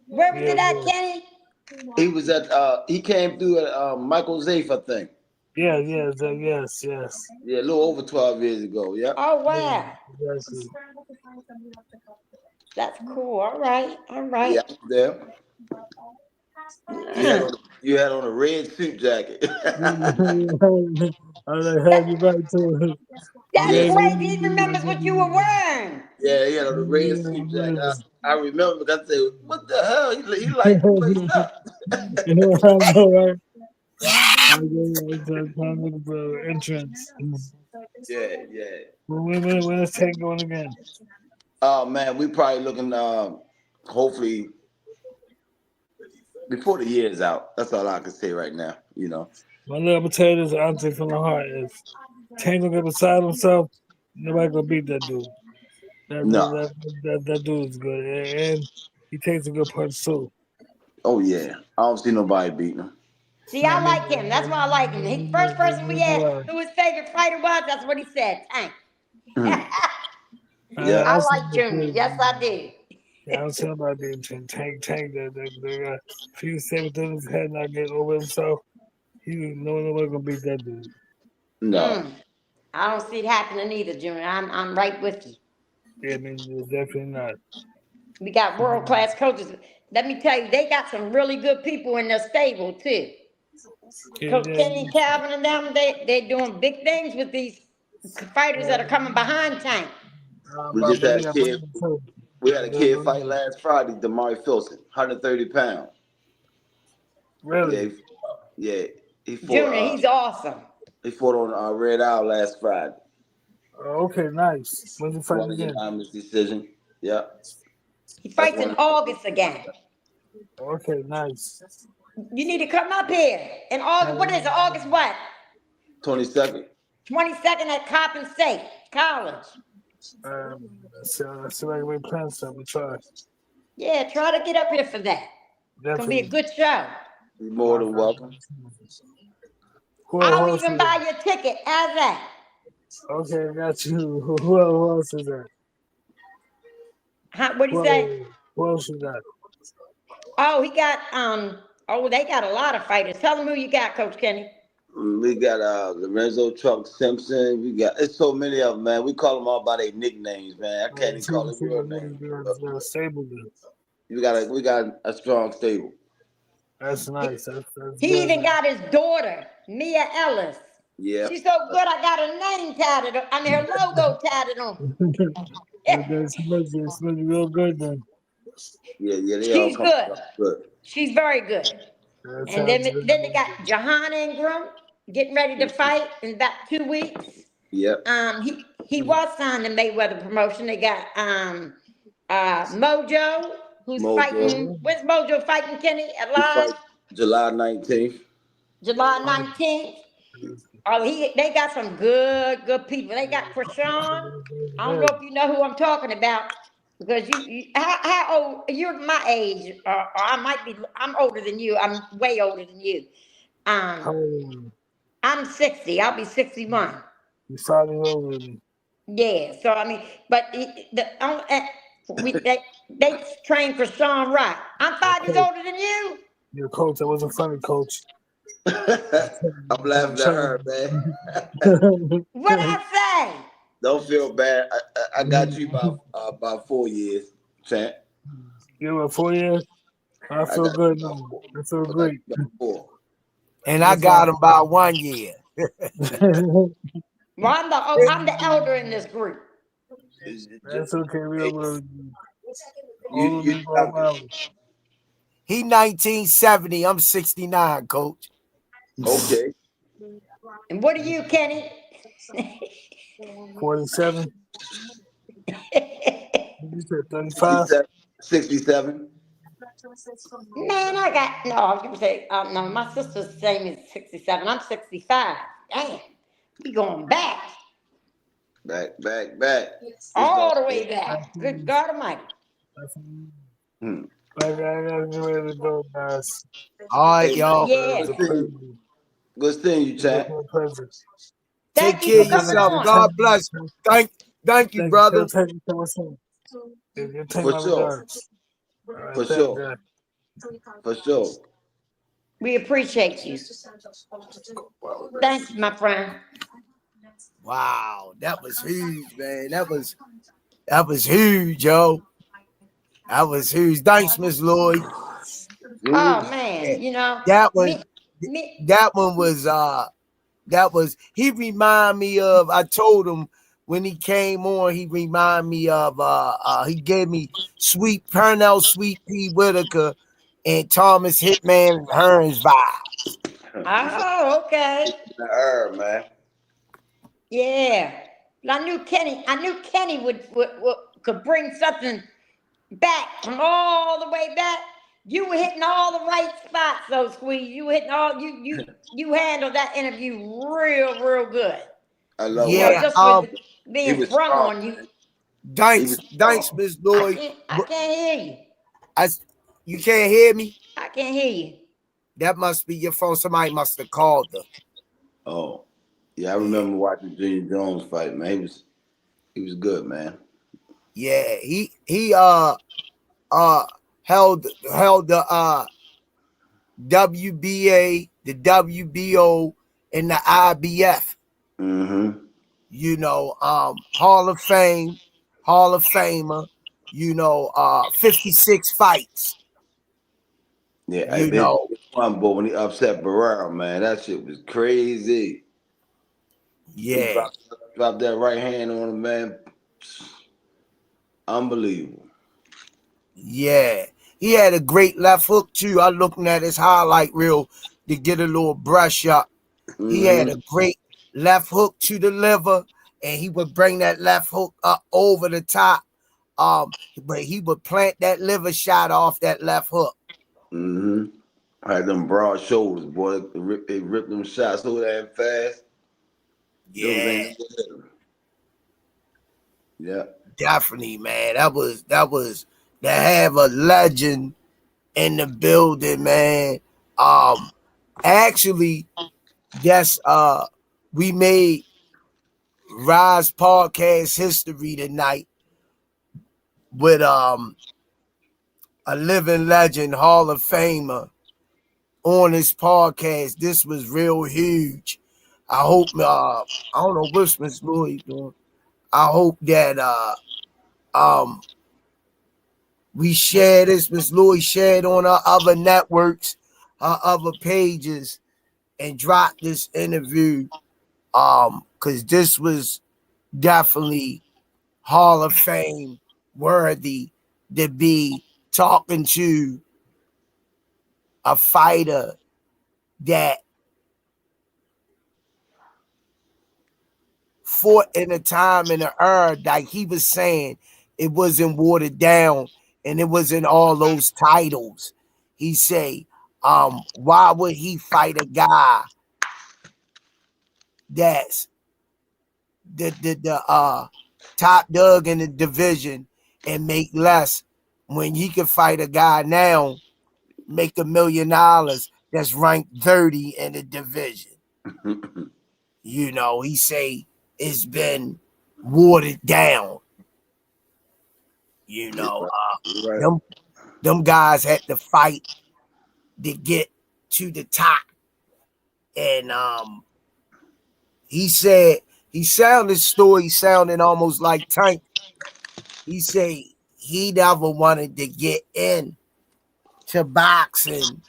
Where was Yeah, it at, Kenny? He was at. He came through at Michael Zafe, I think. yes. Yeah, a little over 12 years ago. Yep. Oh, Yeah, wow. exactly. That's cool. All right. All Yeah, right. I was there. You had on a red suit jacket. I heard you right too. That's Yeah. crazy. He remembers what you were wearing. Yeah, he had on a red suit jacket. I remember. I said, "What the hell? He lighting the place up." I know, right? I know, time with the entrance. Yeah, yeah. When is Tank going again? Oh man, we probably looking. Hopefully before the year is out. That's all I can say right now. You know. My little potato is honestly from the heart. If Tank gonna get beside himself, nobody gonna beat that dude. No. That dude is good, and he takes a good punch too. Oh yeah. I don't see nobody beating him. See, No, I like him. That's why I like him. He first person we asked who his favorite fighter was. That's what he said. Tank. Mhm. I Yeah. I also like Junior. Yes, I do. I don't see nobody being Tank. They got a few saber through his head, not getting over himself. Nobody gonna beat that dude. No. I don't see it happening either, Junior. I'm right with you. Yeah, I mean, definitely not. We got world class coaches. Let me tell you, they got some really good people in their stable too. Coach Yeah, Kenny, Calvin, and them, they're doing big things with these fighters that are coming behind Tank. We just but had a yeah, kid. We had a kid fight last Friday, Damari Filson, 130 pounds. Yeah, really. yeah. He fought. Junior, he's awesome. He fought on Red Owl last Friday. Okay, nice. When's the fight Won a again? unanimous decision. Yeah, He that's fights in one. August again. Okay, nice. You need to come up here in August. What is it? August what? 22nd. 22nd at Coppin State College. So I see like we plan something. Try Yeah, try to get up here for that. It's gonna be a definitely. good show. You're more than welcome. Who I'll else even is buy your ticket. How's that? okay? Got you. Who else is that? Huh, what do you say? Who else is that? Oh, he got oh, they got a lot of fighters. Tell them who you got, Coach Kenny. We got Lorenzo Truck Simpson. We got it's so many of them, man. We call them all by their nicknames, man. I can't even call them real names. Stable. We got a strong stable. That's He, nice. That's he good. even got his daughter, Mia Ellis. Yeah. She's so good, I got her name tatted. I mean, her logo tatted on. That's real good then. Yeah, they all She's come good. up good. She's very good. That And then, sounds good. then they got Jahan Ingram getting ready to fight in about 2 weeks. Yep. He was signed to Mayweather promotion. They got Mojo, who's Mojo. fighting. When's Mojo fighting Kenny at We Live? fight July 19th. July 19th. Oh, they got some good people. They got Krishan. I don't know if you know who I'm talking about because how old you're my age, or I might be. I'm older than you. I'm way older than you. I'm 60. I'll be 61. You started over me. Yeah. So I mean, but they trained Krishan right. I'm 5 years older than you. Your coach, that wasn't funny, coach. I'm laughing at her, man. What I say? Don't feel bad. I got you about 4 years, champ. You were 4 years? I feel good now. I feel great. 4. And I got him by 1 year. Well, I'm the elder in this group. That's okay. We'll You He 1970. I'm 69, coach. okay. And what are you, Kenny? 47. You said 35? 67. Man, I was gonna say, no, my sister's same is 67. I'm 65. Damn, we going back. Back. All the way back. Good God Almighty. I gotta get ready to go, guys. All right, y'all. Yeah. Good seeing you, champ. Take Thank care you of for coming yourself. on. God bless. Thank you, brother. For sure. For sure. For sure. We appreciate you. Thanks, my friend. Wow, that was huge, man. That was huge, yo. That was huge. Thanks, Miss Lloyd. Oh man, you know that one was he remind me of. I told him when he came on, he remind me of he gave me Pernell Sweet Pea Whitaker and Thomas Hitman Hearns vibes. Oh, okay. Man. Yeah. I knew Kenny would could bring something back from all the way back. You were hitting all the right spots, though, Squeeze. You were hitting all you handled that interview real good. I love just with being sprung on you. Thanks, Miss Lloyd. I can't hear you. You can't hear me? I can't hear you. That must be your phone. Somebody must have called her. Oh, yeah, I remember watching Junior Jones fight, man. He was good, man. Yeah, he held the WBA, the WBO, and the IBF. Mm-hmm. You know, Hall of Famer. You know, 56 fights. Yeah, you know, but when he upset Barrera, man, that shit was crazy. Yeah, he dropped that right hand on him, man. Unbelievable. Yeah, he had a great left hook too. I looking at his highlight reel to get a little brush up. Mm-hmm. He had a great left hook to the liver, and he would bring that left hook up over the top. But he would plant that liver shot off that left hook. Mm-hmm. Had them broad shoulders, boy. They ripped them shots so damn fast. Yeah. Yeah. Definitely, man. That was to have a legend in the building, man. Um, actually, that's we made Rize podcast history tonight with a living legend, Hall of Famer on this podcast. This was real huge. I hope I don't know what's Miss Louis doing. I hope that um we share this, Miss Louis shared on our other networks, our other pages, and drop this interview. Because this was definitely Hall of Fame worthy to be talking to a fighter that fought in a time in the era, like he was saying, it wasn't watered down and it wasn't all those titles. He say, why would he fight a guy that's the top dog in the division and make less when he could fight a guy now, make $1 million that's ranked 30 in the division. He say it's been watered down. You You're know, right. You're right. them them guys had to fight to get to the top. And he said he sounded almost like Tank. He said he never wanted to get in to boxing.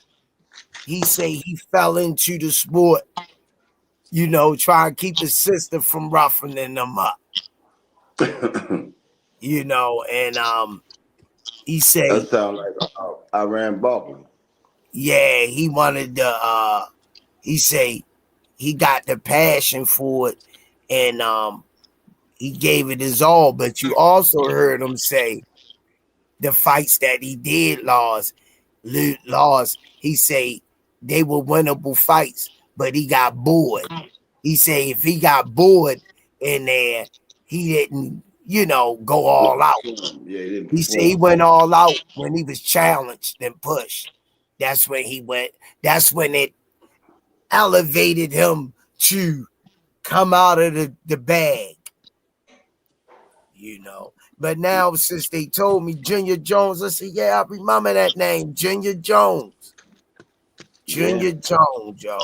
He said he fell into the sport, trying to keep his sister from roughening them up. And he That say, sounds like Iran Barkley. yeah, he wanted to he say he got the passion for it, and he gave it his all. But you also heard him say the fights that he did lost. He say they were winnable fights, but he got bored. He say if he got bored in there, he didn't, go all out. Yeah, he didn't He said he perform. went all out when he was challenged and pushed. That's when he went. That's when it elevated him to come out of the bag. But now since they told me Junior Jones, I said, yeah, I remember that name, Junior Jones. Yeah. Junior Jones, yo.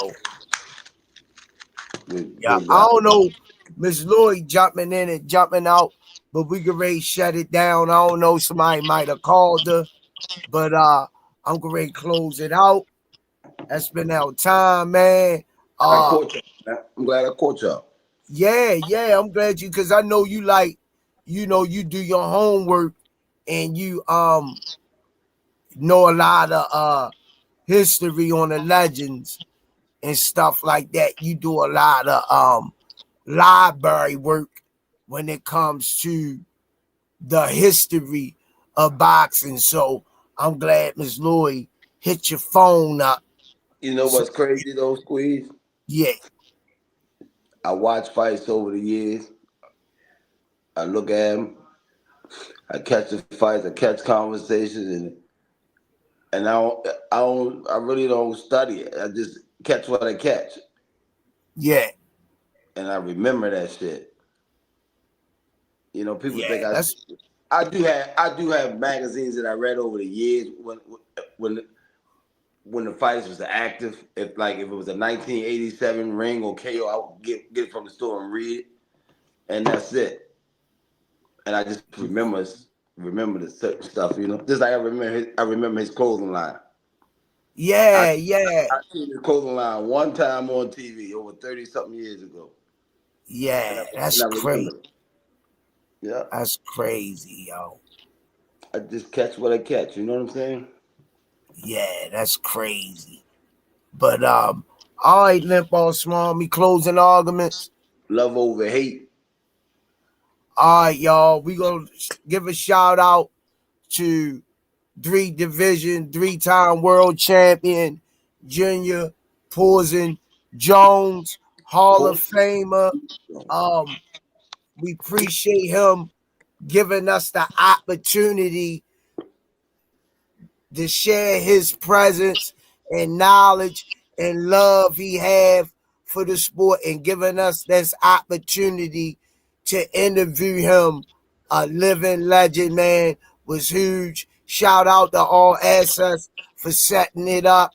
Yeah, Good I guy. don't know, Miss Lloyd jumping in and jumping out, but we could ready shut it down. I don't know, somebody might have called her, but I'm going to close it out. That's been our time, man. I caught y'all, man. I'm glad I caught y'all. Yeah, I'm glad because I know you you do your homework and you know a lot of history on the legends and stuff like that. You do a lot of library work when it comes to the history of boxing. So I'm glad Miss Lloyd hit your phone up. You know So what's crazy though, Squeeze? yeah, I watch fights over the years. I look at them. I catch the fights. I catch conversations, and I really don't study it. I just catch what I catch, yeah, and I remember that shit. People think yeah. That's I do have magazines that I read over the years when when the fights was active. If it was a 1987 ring or KO, I would get it from the store and read it, and that's it. And I just remember the certain stuff. Just like I remember his clothing line. I yeah, yeah, I seen his clothing line one time on TV over 30 something years ago, and I, yeah. and That's I crazy. remember it. Yeah, That's crazy, yo. I just catch what I catch. You know what I'm saying? Yeah, that's crazy. But all right, Limp Ball Small, me closing arguments. Love over hate. All right, y'all. We gonna give a shout out to 3 time world champion, Junior Poison Jones, Hall of Poor. Famer. Um, we appreciate him giving us the opportunity to share his presence and knowledge and love he have for the sport, and giving us this opportunity to interview him. A living legend, man, was huge. Shout out to all assets for setting it up.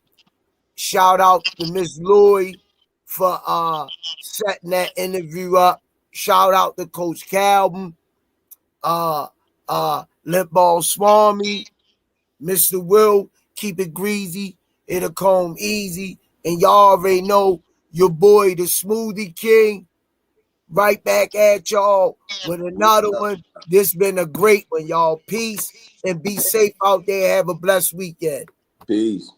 Shout out to Miss Lloyd for setting that interview up. Shout out to Coach Calvin, Limp Ball Swami, Mr. Will, keep it greasy, it'll come easy. And y'all already know your boy, the Smoothie King, right back at y'all with another one. This been a great one, y'all. Peace and be safe out there. Have a blessed weekend. Peace.